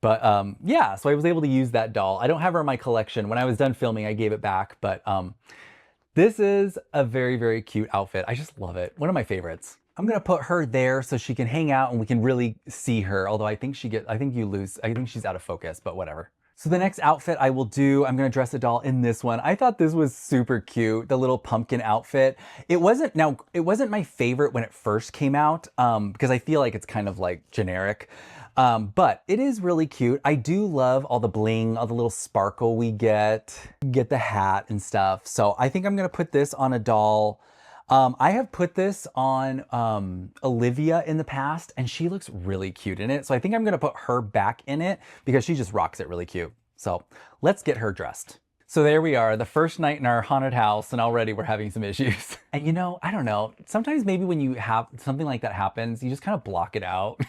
But yeah, so I was able to use that doll. I don't have her in my collection. When I was done filming, I gave it back. But this is a very, very cute outfit. I just love it. One of my favorites. I'm gonna put her there so she can hang out and we can really see her. Although I think she's out of focus, but whatever. So the next outfit I will do, I'm gonna dress a doll in this one. I thought this was super cute, the little pumpkin outfit. It wasn't my favorite when it first came out because I feel like it's kind of like generic. But it is really cute. I do love all the bling, all the little sparkle we get the hat and stuff. So I think I'm gonna put this on a doll. I have put this on Olivia in the past and she looks really cute in it. So I think I'm gonna put her back in it because she just rocks it really cute. So let's get her dressed. So there we are, the first night in our haunted house, and already we're having some issues. And you know, I don't know, sometimes maybe when you have something like that happens, you just kind of block it out.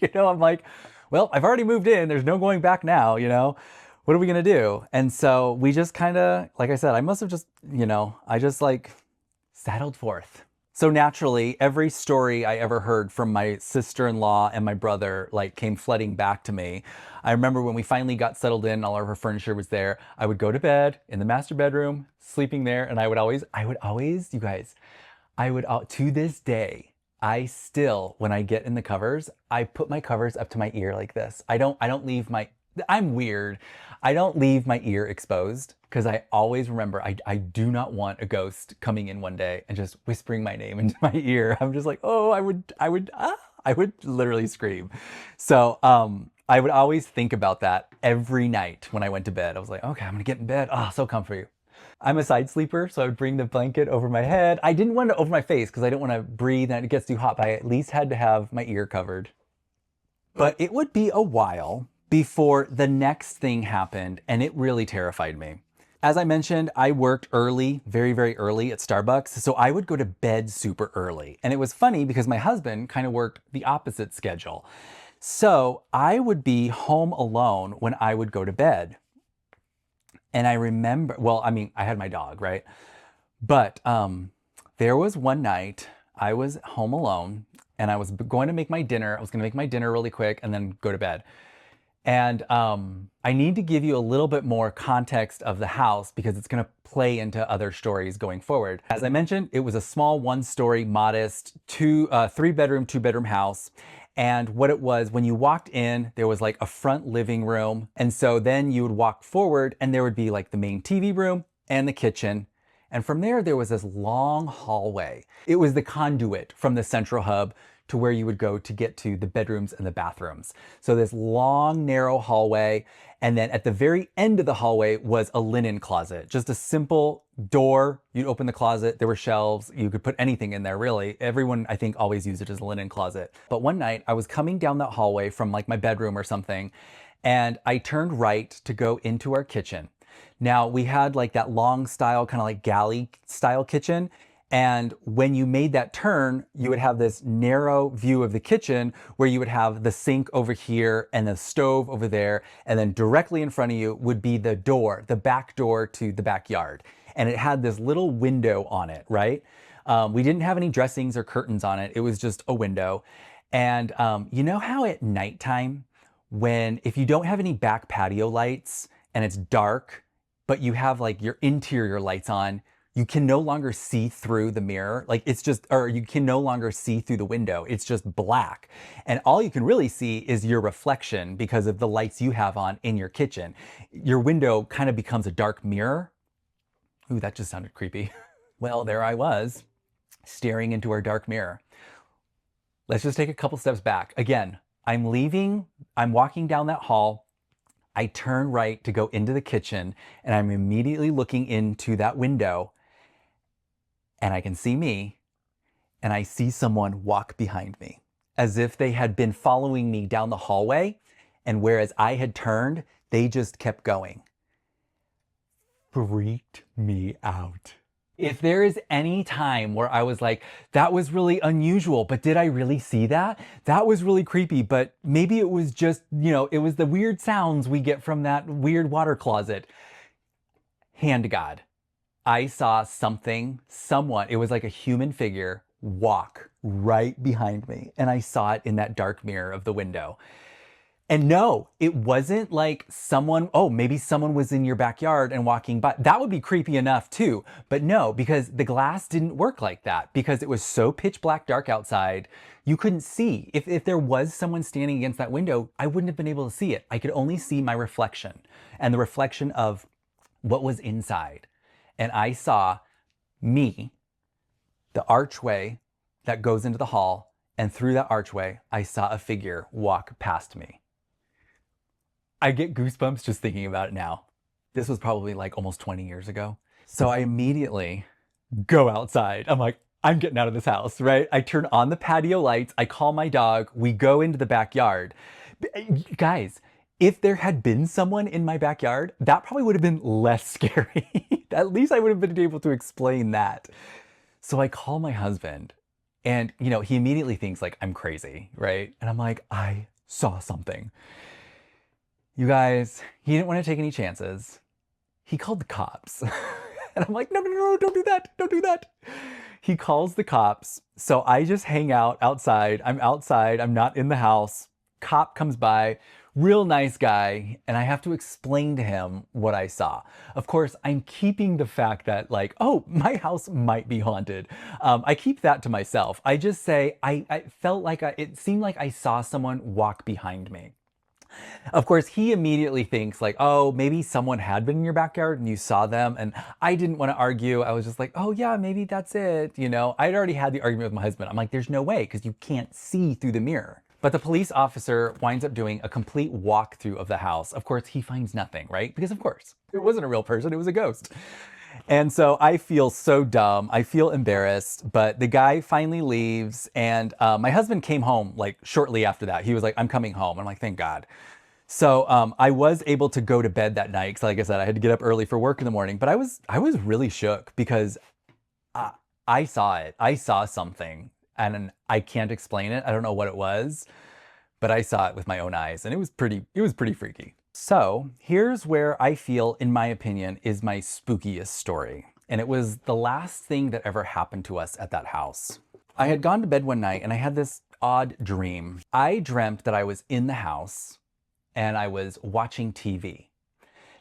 You know, I'm like, well, I've already moved in. There's no going back now, you know? What are we gonna do? And so we just kind of, like I said, I must have just, you know, I just like saddled forth. So naturally, every story I ever heard from my sister-in-law and my brother like came flooding back to me. I remember when we finally got settled in, all of her furniture was there. I would go to bed in the master bedroom, sleeping there, and I would always, you guys, to this day, I still, when I get in the covers, I put my covers up to my ear like this. I don't leave I'm weird. I don't leave my ear exposed because I always remember I do not want a ghost coming in one day and just whispering my name into my ear. I'm just like, oh, I would literally scream. So I would always think about that every night when I went to bed. I was like, okay, I'm gonna get in bed. Oh, so comfy. I'm a side sleeper, so I would bring the blanket over my head. I didn't want it over my face because I didn't want to breathe and it gets too hot, but I at least had to have my ear covered. But it would be a while before the next thing happened, and it really terrified me. As I mentioned, I worked early, very, very early at Starbucks, so I would go to bed super early. And it was funny because my husband kind of worked the opposite schedule. So I would be home alone when I would go to bed. And I remember, well, I mean, I had my dog, right? But there was one night I was home alone and I was going to make my dinner. I was going to make my dinner really quick and then go to bed. And I need to give you a little bit more context of the house because it's going to play into other stories going forward. As I mentioned, it was a small one-story, modest, three-bedroom, two-bedroom house. And what it was, when you walked in, there was like a front living room. And so then you would walk forward and there would be like the main TV room and the kitchen. And from there was this long hallway. It was the conduit from the central hub to where you would go to get to the bedrooms and the bathrooms. So this long, narrow hallway. And then at the very end of the hallway was a linen closet, just a simple door. You'd open the closet, there were shelves, you could put anything in there, really. Everyone, I think, always used it as a linen closet. But one night I was coming down that hallway from like my bedroom or something, and I turned right to go into our kitchen. Now we had like that long style, kind of like galley style kitchen. And when you made that turn, you would have this narrow view of the kitchen where you would have the sink over here and the stove over there. And then directly in front of you would be the door, the back door to the backyard. And it had this little window on it, right? We didn't have any dressings or curtains on it. It was just a window. And you know how at nighttime, if you don't have any back patio lights and it's dark, but you have like your interior lights on, you can no longer see through the mirror. Like it's just, or you can no longer see through the window. It's just black. And all you can really see is your reflection because of the lights you have on in your kitchen. Your window kind of becomes a dark mirror. Ooh, that just sounded creepy. Well, there I was, staring into our dark mirror. Let's just take a couple steps back. Again, I'm walking down that hall. I turn right to go into the kitchen and I'm immediately looking into that window and I can see me and I see someone walk behind me as if they had been following me down the hallway, and whereas I had turned, they just kept going. Freaked me out. If there is any time where I was like, that was really unusual, but did I really see that? That was really creepy, but maybe it was just, it was the weird sounds we get from that weird water closet. Hand to God, I saw someone, it was like a human figure walk right behind me. And I saw it in that dark mirror of the window. And no, it wasn't like maybe someone was in your backyard and walking by. That would be creepy enough too. But no, because the glass didn't work like that because it was so pitch black dark outside, you couldn't see. If there was someone standing against that window, I wouldn't have been able to see it. I could only see my reflection and the reflection of what was inside. And I saw me, the archway that goes into the hall, and through that archway, I saw a figure walk past me. I get goosebumps just thinking about it now. This was probably like almost 20 years ago. So I immediately go outside. I'm like, I'm getting out of this house, right? I turn on the patio lights. I call my dog. We go into the backyard. Guys, if there had been someone in my backyard, that probably would have been less scary. At least I would have been able to explain that. So I call my husband and, he immediately thinks like I'm crazy, right? And I'm like, I saw something. You guys, he didn't want to take any chances. He called the cops. And I'm like, no, don't do that. Don't do that. He calls the cops. So I just hang out outside. I'm outside. I'm not in the house. Cop comes by, real nice guy. And I have to explain to him what I saw. Of course, I'm keeping the fact that like, oh, my house might be haunted. I keep that to myself. I just say, I felt like it seemed like I saw someone walk behind me. Of course, he immediately thinks like, oh, maybe someone had been in your backyard and you saw them. And I didn't want to argue. I was just like, oh yeah, maybe that's it. I'd already had the argument with my husband. I'm like, there's no way because you can't see through the mirror. But the police officer winds up doing a complete walkthrough of the house. Of course, he finds nothing, right? Because of course, it wasn't a real person, it was a ghost. And so I feel so dumb. I feel embarrassed, but the guy finally leaves. And my husband came home like shortly after that. He was like, I'm coming home. I'm like, thank God. So I was able to go to bed that night. Cause like I said, I had to get up early for work in the morning, but I was really shook because I saw it. I saw something and I can't explain it. I don't know what it was, but I saw it with my own eyes and it was pretty freaky. So here's where I feel, in my opinion, is my spookiest story. and it was the last thing that ever happened to us at that house. I had gone to bed one night and I had this odd dream. I dreamt that I was in the house and I was watching TV.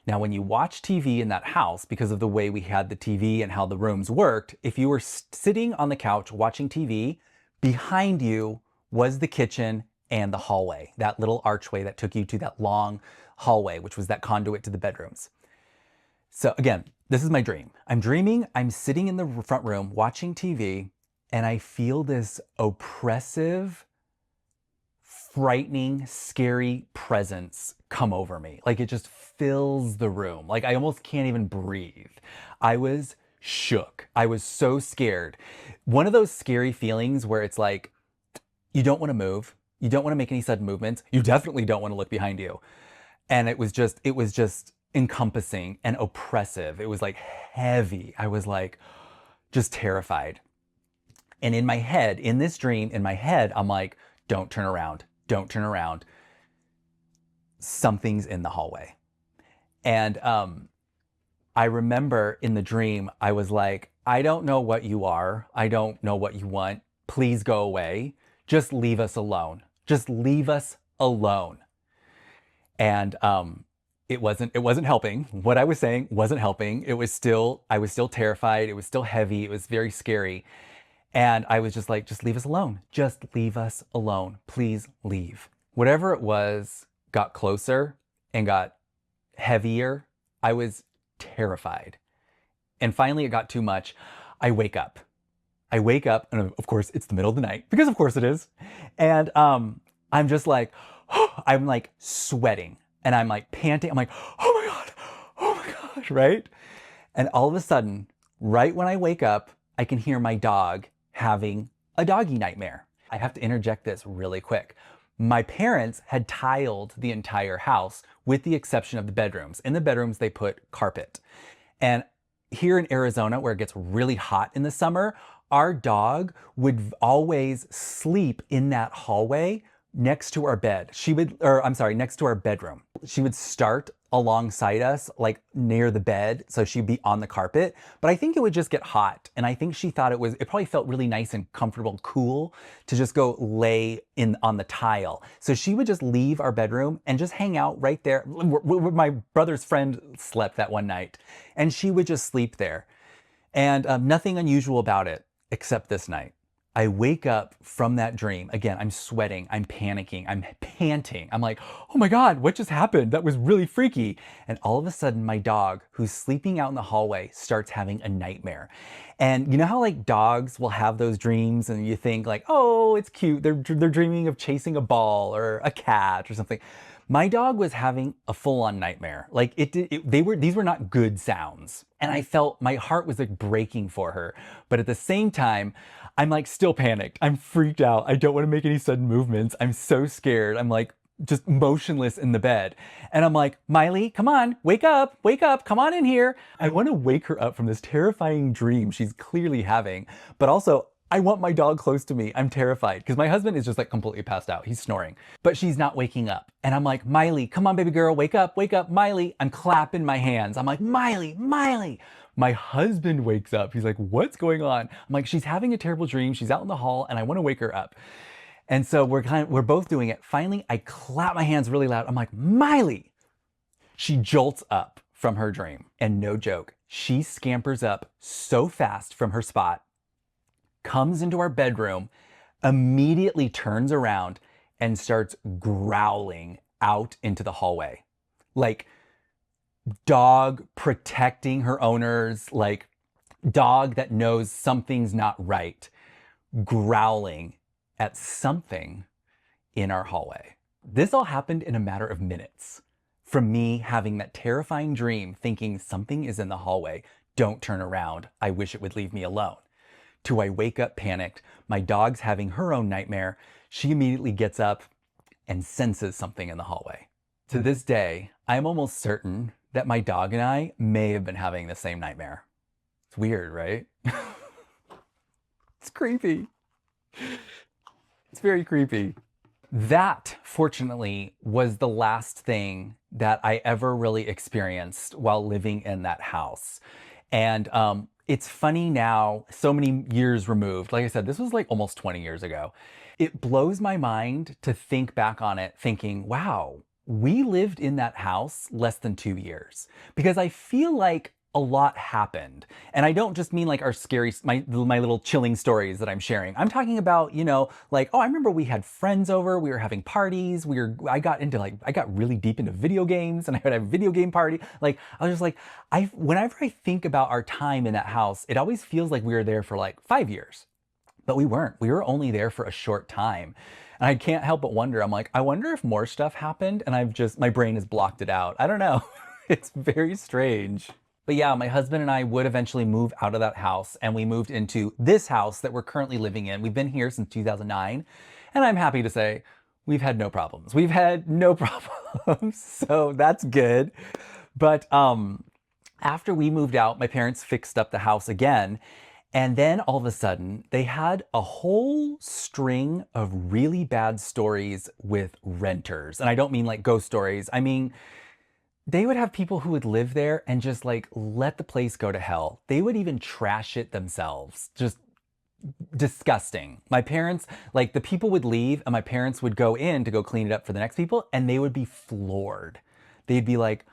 Now, when you watch TV in that house, because of the way we had the TV and how the rooms worked, if you were sitting on the couch watching TV, behind you was the kitchen and the hallway, that little archway that took you to that long hallway, which was that conduit to the bedrooms. So again, this is my dream. I'm dreaming, I'm sitting in the front room watching TV, and I feel this oppressive, frightening, scary presence come over me. Like it just fills the room. Like I almost can't even breathe. I was shook. I was so scared. One of those scary feelings where it's like, you don't want to move. You don't want to make any sudden movements. You definitely don't want to look behind you. And it was just encompassing and oppressive. It was like heavy. I was like, just terrified. And in my head, in this dream, in my head, I'm like, don't turn around. Don't turn around. Something's in the hallway. And I remember in the dream, I was like, I don't know what you are. I don't know what you want. Please go away. Just leave us alone. Just leave us alone. And it wasn't helping. What I was saying wasn't helping. I was still terrified. It was still heavy. It was very scary. And I was just like, just leave us alone. Just leave us alone. Please leave. Whatever it was got closer and got heavier. I was terrified. And finally it got too much. I wake up. And of course it's the middle of the night, because of course it is. And I'm just like, I'm like sweating and I'm like panting. I'm like, oh my God, right? And all of a sudden, right when I wake up, I can hear my dog having a doggy nightmare. I have to interject this really quick. My parents had tiled the entire house with the exception of the bedrooms. In the bedrooms, they put carpet. And here in Arizona, where it gets really hot in the summer, our dog would always sleep in that hallway next to our bed. Next to our bedroom. She would start alongside us, like near the bed, so she'd be on the carpet. But I think it would just get hot. And I think she thought it probably felt really nice and comfortable, cool to just go lay on the tile. So she would just leave our bedroom and just hang out right there. My brother's friend slept that one night and she would just sleep there. And nothing unusual about it, except this night. I wake up from that dream. Again, I'm sweating, I'm panicking, I'm panting. I'm like, oh my God, what just happened? That was really freaky. And all of a sudden, my dog, who's sleeping out in the hallway, starts having a nightmare. And you know how like dogs will have those dreams and you think like, oh, it's cute. They're dreaming of chasing a ball or a cat or something. My dog was having a full-on nightmare. Like these were not good sounds. And I felt my heart was like breaking for her. But at the same time, I'm like still panicked. I'm freaked out. I don't want to make any sudden movements. I'm so scared. I'm like just motionless in the bed. And I'm like, Miley, come on, wake up, come on in here. I want to wake her up from this terrifying dream she's clearly having. But also, I want my dog close to me. I'm terrified because my husband is just like completely passed out. He's snoring, but she's not waking up. And I'm like, Miley, come on, baby girl, wake up, Miley. I'm clapping my hands. I'm like, Miley. My husband wakes up. He's like, what's going on? I'm like, she's having a terrible dream. She's out in the hall and I want to wake her up. And so we're both doing it. Finally, I clap my hands really loud. I'm like, Miley. She jolts up from her dream. And no joke, she scampers up so fast from her spot, comes into our bedroom, immediately turns around and starts growling out into the hallway. Like dog protecting her owners, like dog that knows something's not right, growling at something in our hallway. This all happened in a matter of minutes. From me having that terrifying dream, thinking something is in the hallway, don't turn around, I wish it would leave me alone, to I wake up panicked, my dog's having her own nightmare, she immediately gets up and senses something in the hallway. To this day, I'm almost certain that my dog and I may have been having the same nightmare. It's weird, right? It's creepy. It's very creepy. That, fortunately, was the last thing that I ever really experienced while living in that house. And it's funny now, so many years removed. Like I said, this was like almost 20 years ago. It blows my mind to think back on it thinking, wow, we lived in that house less than 2 years. Because I feel like a lot happened. And I don't just mean like our scary, my little chilling stories that I'm sharing. I'm talking about, like, oh, I remember we had friends over, we were having parties, I got really deep into video games and I had a video game party. Like, I was just like, whenever I think about our time in that house, it always feels like we were there for like 5 years. But we weren't. We were only there for a short time. And I can't help but wonder, I'm like, I wonder if more stuff happened and my brain has blocked it out. I don't know. It's very strange. But yeah, my husband and I would eventually move out of that house and we moved into this house that we're currently living in. We've been here since 2009 and I'm happy to say we've had no problems. We've had no problems. So that's good. But after we moved out, my parents fixed up the house again. And then all of a sudden, they had a whole string of really bad stories with renters. And I don't mean like ghost stories. I mean, they would have people who would live there and just like let the place go to hell. They would even trash it themselves. Just disgusting. My parents, like the people would leave and my parents would go in to go clean it up for the next people and they would be floored. They'd be like,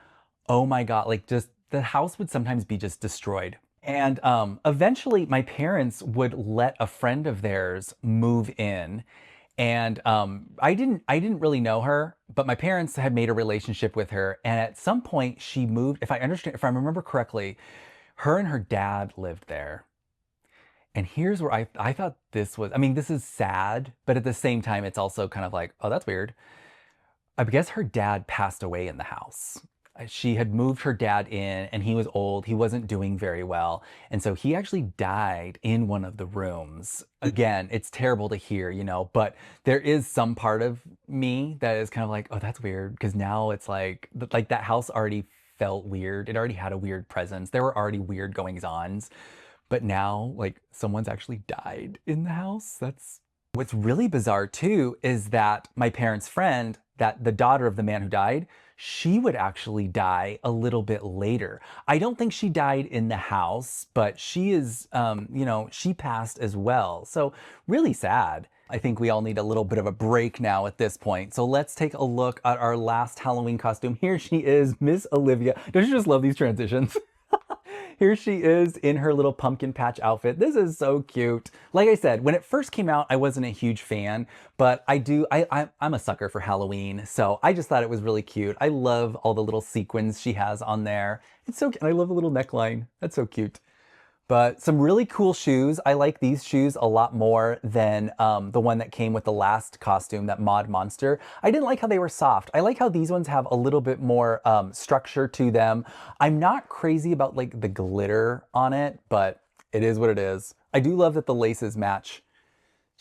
oh my God, like just the house would sometimes be just destroyed. And eventually my parents would let a friend of theirs move in. And I didn't really know her, but my parents had made a relationship with her. And at some point she moved, if I remember correctly, her and her dad lived there. And here's where I thought this is sad, but at the same time, it's also kind of like, oh, that's weird. I guess her dad passed away in the house. She had moved her dad in and he was old. He wasn't doing very well. And so he actually died in one of the rooms. Again, it's terrible to hear, but there is some part of me that is kind of like, oh, that's weird. Because now it's like that house already felt weird. It already had a weird presence. There were already weird goings-ons. But now like someone's actually died in the house. What's really bizarre too is that my parents' friend, that the daughter of the man who died, she would actually die a little bit later. I don't think she died in the house, but she is, she passed as well. So really sad. I think we all need a little bit of a break now at this point. So let's take a look at our last Halloween costume. Here she is, Miss Olivia. Don't you just love these transitions? Here she is in her little pumpkin patch outfit. This is so cute. Like I said, when it first came out, I wasn't a huge fan, but I'm a sucker for Halloween. So I just thought it was really cute. I love all the little sequins she has on there. It's so cute. I love the little neckline. That's so cute. But some really cool shoes. I like these shoes a lot more than the one that came with the last costume, that Mod Monster. I didn't like how they were soft. I like how these ones have a little bit more structure to them. I'm not crazy about like the glitter on it, but it is what it is. I do love that the laces match.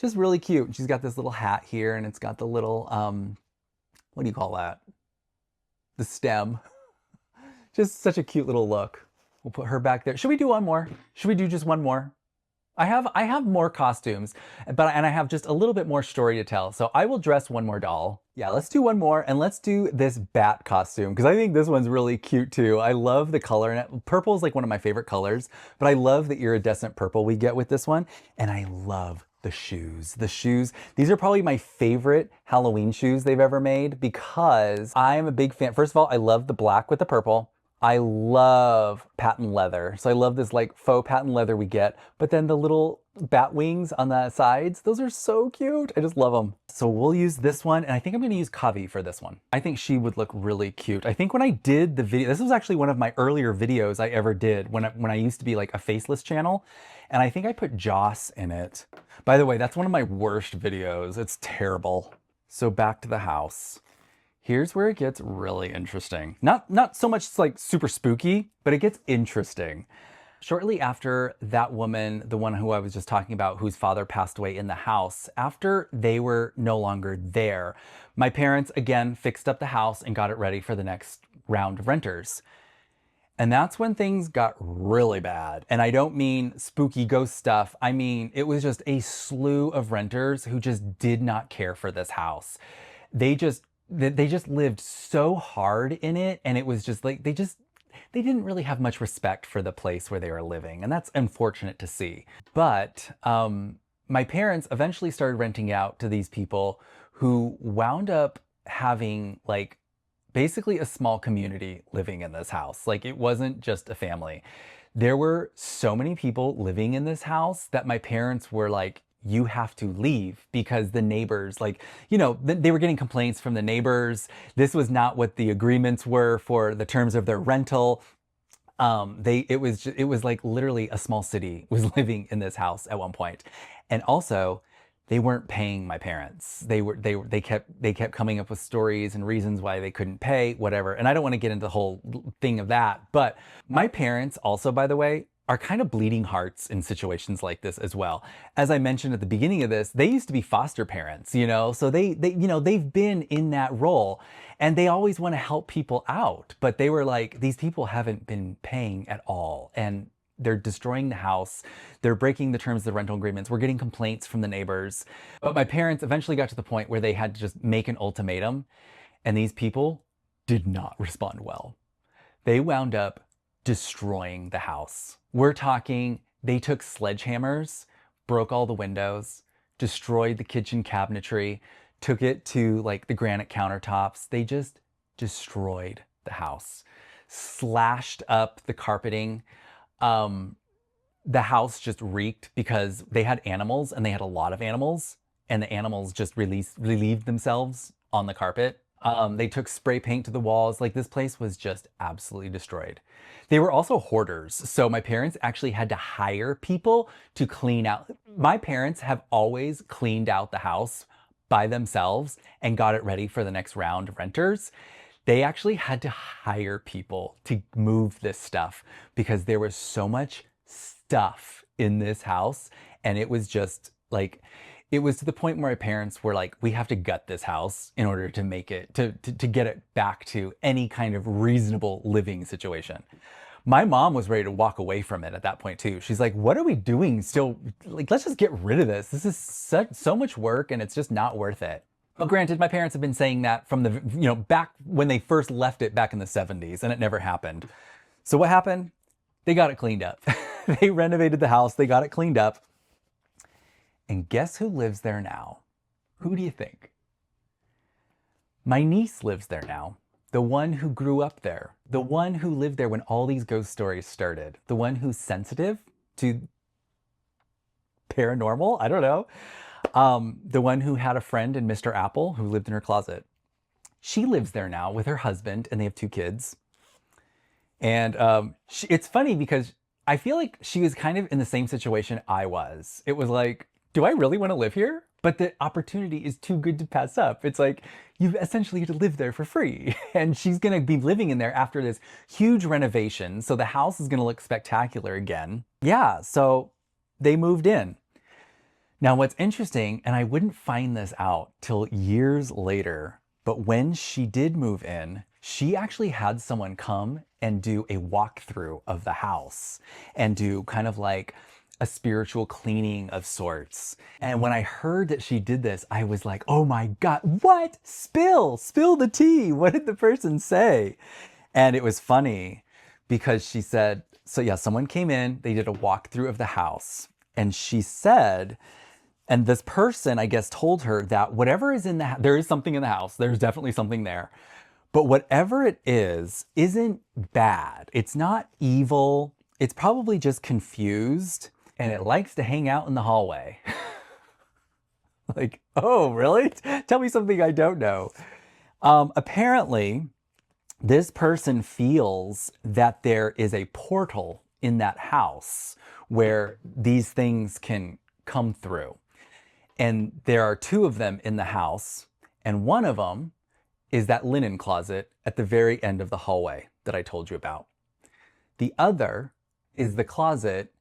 Just really cute. She's got this little hat here and it's got the little, what do you call that? The stem. Just such a cute little look. We'll put her back there. Should we do one more? Should we do just one more? I have more costumes, and I have just a little bit more story to tell. So I will dress one more doll. Yeah, let's do one more and let's do this bat costume because I think this one's really cute too. I love the color in it. Purple is like one of my favorite colors, but I love the iridescent purple we get with this one. And I love the shoes. The shoes, these are probably my favorite Halloween shoes they've ever made because I am a big fan. First of all, I love the black with the purple. I love patent leather. So I love this like faux patent leather we get, but then the little bat wings on the sides, those are so cute. I just love them. So we'll use this one. And I think I'm going to use Kavi for this one. I think she would look really cute. I think when I did the video, this was actually one of my earlier videos I ever did when I used to be like a faceless channel. And I think I put Joss in it. By the way, that's one of my worst videos. It's terrible. So back to the house. Here's where it gets really interesting. Not so much like super spooky, but it gets interesting. Shortly after that woman, the one who I was just talking about, whose father passed away in the house, after they were no longer there, my parents again fixed up the house and got it ready for the next round of renters. And that's when things got really bad. And I don't mean spooky ghost stuff. I mean, it was just a slew of renters who just did not care for this house. They just lived so hard in it, and it was just like, they didn't really have much respect for the place where they were living. And that's unfortunate to see. But my parents eventually started renting out to these people who wound up having like basically a small community living in this house. Like it wasn't just a family. There were so many people living in this house that my parents were like, you have to leave because the neighbors, like, you know, they were getting complaints from the neighbors. This was not what the agreements were for the terms of their rental. It was like literally a small city was living in this house at one point. And also they weren't paying my parents. They kept coming up with stories and reasons why they couldn't pay, whatever. And I don't want to get into the whole thing of that, but my parents also, by the way, are kind of bleeding hearts in situations like this as well. As I mentioned at the beginning of this, they used to be foster parents, you know, so they've been in that role and they always want to help people out, but they were like, these people haven't been paying at all and they're destroying the house. They're breaking the terms of the rental agreements. We're getting complaints from the neighbors. But my parents eventually got to the point where they had to just make an ultimatum and these people did not respond well. They wound up destroying the house. We're talking, they took sledgehammers, broke all the windows, destroyed the kitchen cabinetry, took it to like the granite countertops. They just destroyed the house, slashed up the carpeting. The house just reeked because they had animals and they had a lot of animals and the animals just relieved themselves on the carpet. They took spray paint to the walls. Like this place was just absolutely destroyed. They were also hoarders. So my parents actually had to hire people to clean out. My parents have always cleaned out the house by themselves and got it ready for the next round of renters. They actually had to hire people to move this stuff because there was so much stuff in this house. And it was just like, it was to the point where my parents were like, we have to gut this house in order to make it, to get it back to any kind of reasonable living situation. My mom was ready to walk away from it at that point too. She's like, what are we doing still? Like, let's just get rid of this. This is so much work and it's just not worth it. But granted, my parents have been saying that from the, you know, back when they first left it back in the 70s and it never happened. So what happened? They got it cleaned up. They renovated the house. They got it cleaned up. And guess who lives there now? Who do you think? My niece lives there now. The one who grew up there. The one who lived there when all these ghost stories started. The one who's sensitive to paranormal? I don't know. The one who had a friend in Mr. Apple who lived in her closet. She lives there now with her husband and they have 2 kids. And it's funny because I feel like she was kind of in the same situation I was. It was like, do I really want to live here? But the opportunity is too good to pass up. It's like, you essentially get to live there for free. And she's going to be living in there after this huge renovation. So the house is going to look spectacular again. Yeah, so they moved in. Now what's interesting, and I wouldn't find this out till years later, but when she did move in, she actually had someone come and do a walkthrough of the house and do kind of like a spiritual cleaning of sorts. And when I heard that she did this, I was like, oh my God, what? Spill the tea. What did the person say? And it was funny because she said, so yeah, someone came in, they did a walkthrough of the house. And she said, and this person, I guess, told her that whatever is in the house, there is something in the house. There's definitely something there. But whatever it is, isn't bad. It's not evil. It's probably just confused. And it likes to hang out in the hallway. Like, oh, really? Tell me something I don't know. Apparently, this person feels that there is a portal in that house where these things can come through. And there are 2 of them in the house. And one of them is that linen closet at the very end of the hallway that I told you about. The other is the closet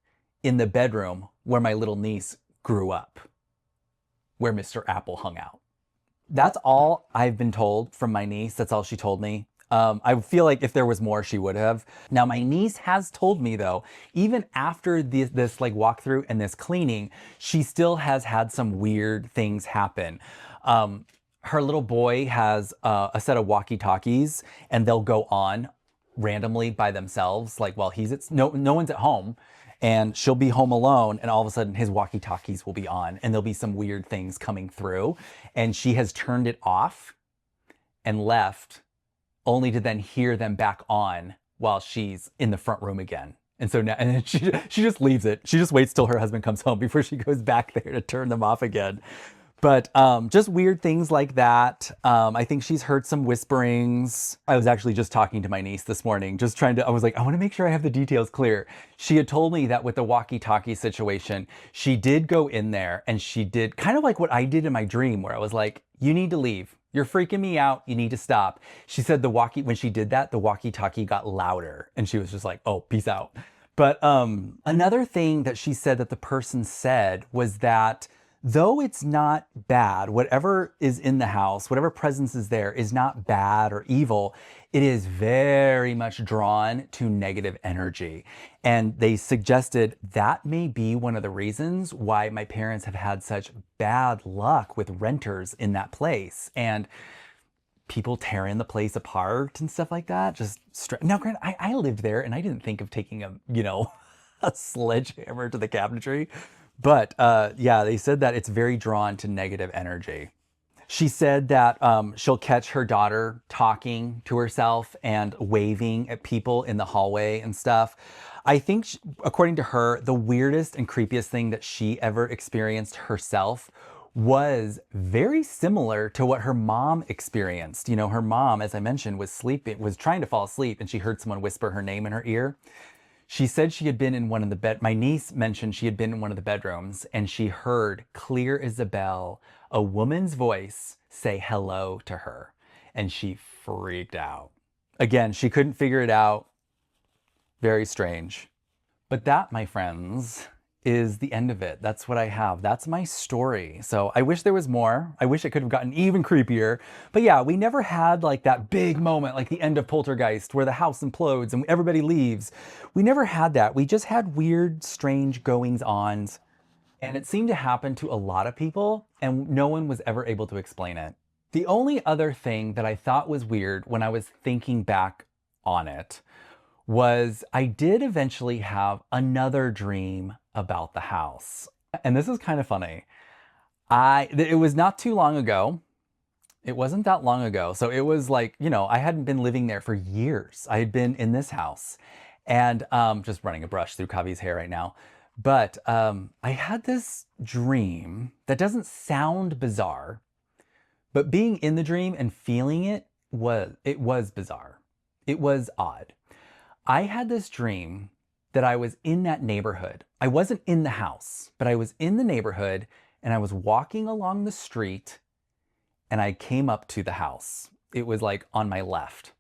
in the bedroom where my little niece grew up, where Mr. Apple hung out. That's all I've been told from my niece. That's all she told me. I feel like if there was more, she would have. Now, my niece has told me though, even after this like walkthrough and this cleaning, she still has had some weird things happen. Her little boy has a set of walkie-talkies and they'll go on randomly by themselves, like while no one's at home, and she'll be home alone, and all of a sudden his walkie-talkies will be on and there'll be some weird things coming through, and she has turned it off and left only to then hear them back on while she's in the front room again. And so now, and then she just leaves it. She just waits till her husband comes home before she goes back there to turn them off again. But just weird things like that. I think she's heard some whisperings. I was actually just talking to my niece this morning, I was like, I want to make sure I have the details clear. She had told me that with the walkie-talkie situation, she did go in there and she did kind of like what I did in my dream, where I was like, you need to leave. You're freaking me out. You need to stop. She said when she did that, the walkie-talkie got louder and she was just like, oh, peace out. But another thing that she said that the person said was that though it's not bad, whatever is in the house, whatever presence is there is not bad or evil, it is very much drawn to negative energy. And they suggested that may be one of the reasons why my parents have had such bad luck with renters in that place. And people tearing the place apart and stuff like that. Now, granted, I lived there and I didn't think of taking a sledgehammer to the cabinetry. But yeah, they said that it's very drawn to negative energy. She said that she'll catch her daughter talking to herself and waving at people in the hallway and stuff. I think, according to her, the weirdest and creepiest thing that she ever experienced herself was very similar to what her mom experienced. Her mom, as I mentioned, was trying to fall asleep, and she heard someone whisper her name in her ear. She said she had been in one of the my niece mentioned she had been in one of the bedrooms and she heard clear as a bell, a woman's voice say hello to her, and she freaked out. Again, she couldn't figure it out. Very strange. But that, my friends, is the end of it. That's what I have. That's my story. So I wish there was more. I wish it could have gotten even creepier. But yeah, we never had like that big moment, like the end of Poltergeist, where the house implodes and everybody leaves. We never had that. We just had weird, strange goings-ons. And it seemed to happen to a lot of people, and no one was ever able to explain it. The only other thing that I thought was weird when I was thinking back on it was I did eventually have another dream about the house. And this is kind of funny. It was not too long ago. It wasn't that long ago. So it was like, I hadn't been living there for years. I had been in this house and just running a brush through Kavi's hair right now. But I had this dream that doesn't sound bizarre, but being in the dream and feeling it was bizarre. It was odd. I had this dream that I was in that neighborhood. I wasn't in the house, but I was in the neighborhood and I was walking along the street and I came up to the house. It was like on my left.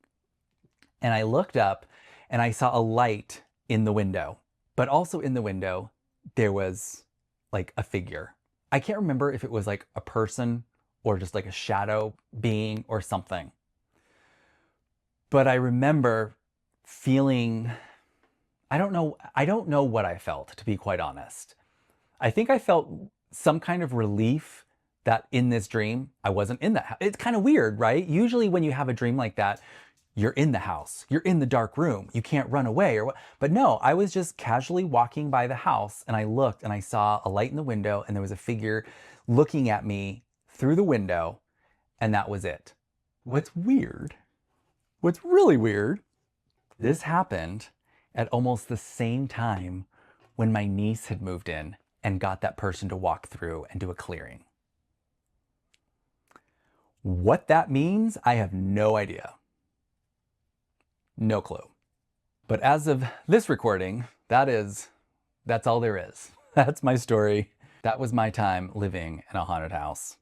And I looked up and I saw a light in the window, but also in the window, there was like a figure. I can't remember if it was like a person or just like a shadow being or something. But I remember feeling, I don't know what I felt, to be quite honest. I think I felt some kind of relief that in this dream, I wasn't in that house. It's kind of weird, right? Usually when you have a dream like that, you're in the house, you're in the dark room, you can't run away or what. But no, I was just casually walking by the house and I looked and I saw a light in the window and there was a figure looking at me through the window, and that was it. What's really weird, this happened at almost the same time when my niece had moved in and got that person to walk through and do a clearing. What that means, I have no idea. No clue. But as of this recording, that's all there is. That's my story. That was my time living in a haunted house.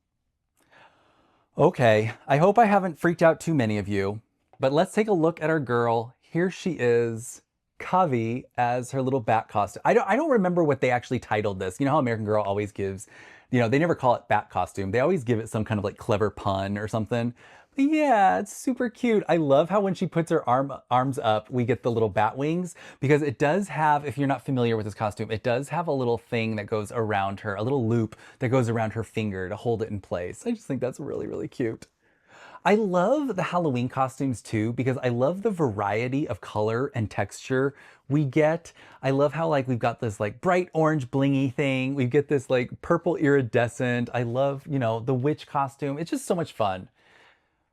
Okay, I hope I haven't freaked out too many of you, but let's take a look at our girl. Here she is, Kavi, as her little bat costume. I don't remember what they actually titled this. You know how American Girl always gives, they never call it bat costume. They always give it some kind of like clever pun or something. But yeah, it's super cute. I love how when she puts her arms up, we get the little bat wings, because it does have, if you're not familiar with this costume, it does have a little thing that goes around her, a little loop that goes around her finger to hold it in place. I just think that's really, really cute. I love the Halloween costumes too, because I love the variety of color and texture we get. I love how like we've got this like bright orange blingy thing. We get this like purple iridescent. I love, you know, the witch costume. It's just so much fun.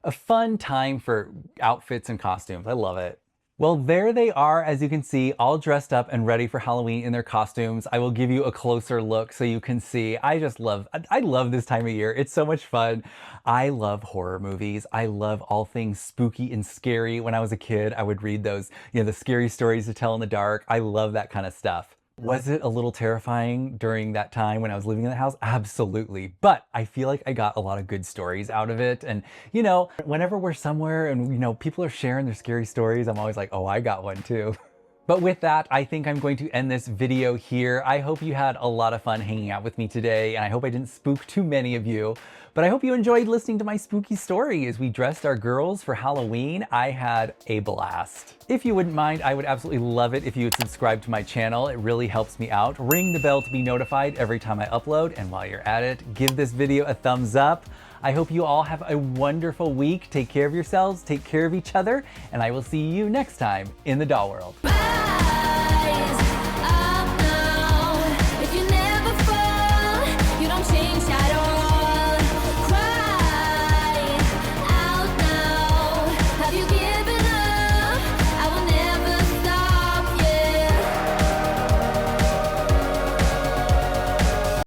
A fun time for outfits and costumes. I love it. Well, there they are, as you can see, all dressed up and ready for Halloween in their costumes. I will give you a closer look so you can see. I love this time of year. It's so much fun. I love horror movies. I love all things spooky and scary. When I was a kid, I would read those, you know, the scary stories to tell in the dark. I love that kind of stuff. Was it a little terrifying during that time when I was living in the house? Absolutely. But I feel like I got a lot of good stories out of it. And, you know, whenever we're somewhere and, you know, people are sharing their scary stories, I'm always like, oh, I got one too. But with that, I think I'm going to end this video here. I hope you had a lot of fun hanging out with me today, and I hope I didn't spook too many of you. But I hope you enjoyed listening to my spooky story as we dressed our girls for Halloween. I had a blast. If you wouldn't mind, I would absolutely love it if you would subscribe to my channel. It really helps me out. Ring the bell to be notified every time I upload. And while you're at it, give this video a thumbs up. I hope you all have a wonderful week. Take care of yourselves, take care of each other, and I will see you next time in the Doll World.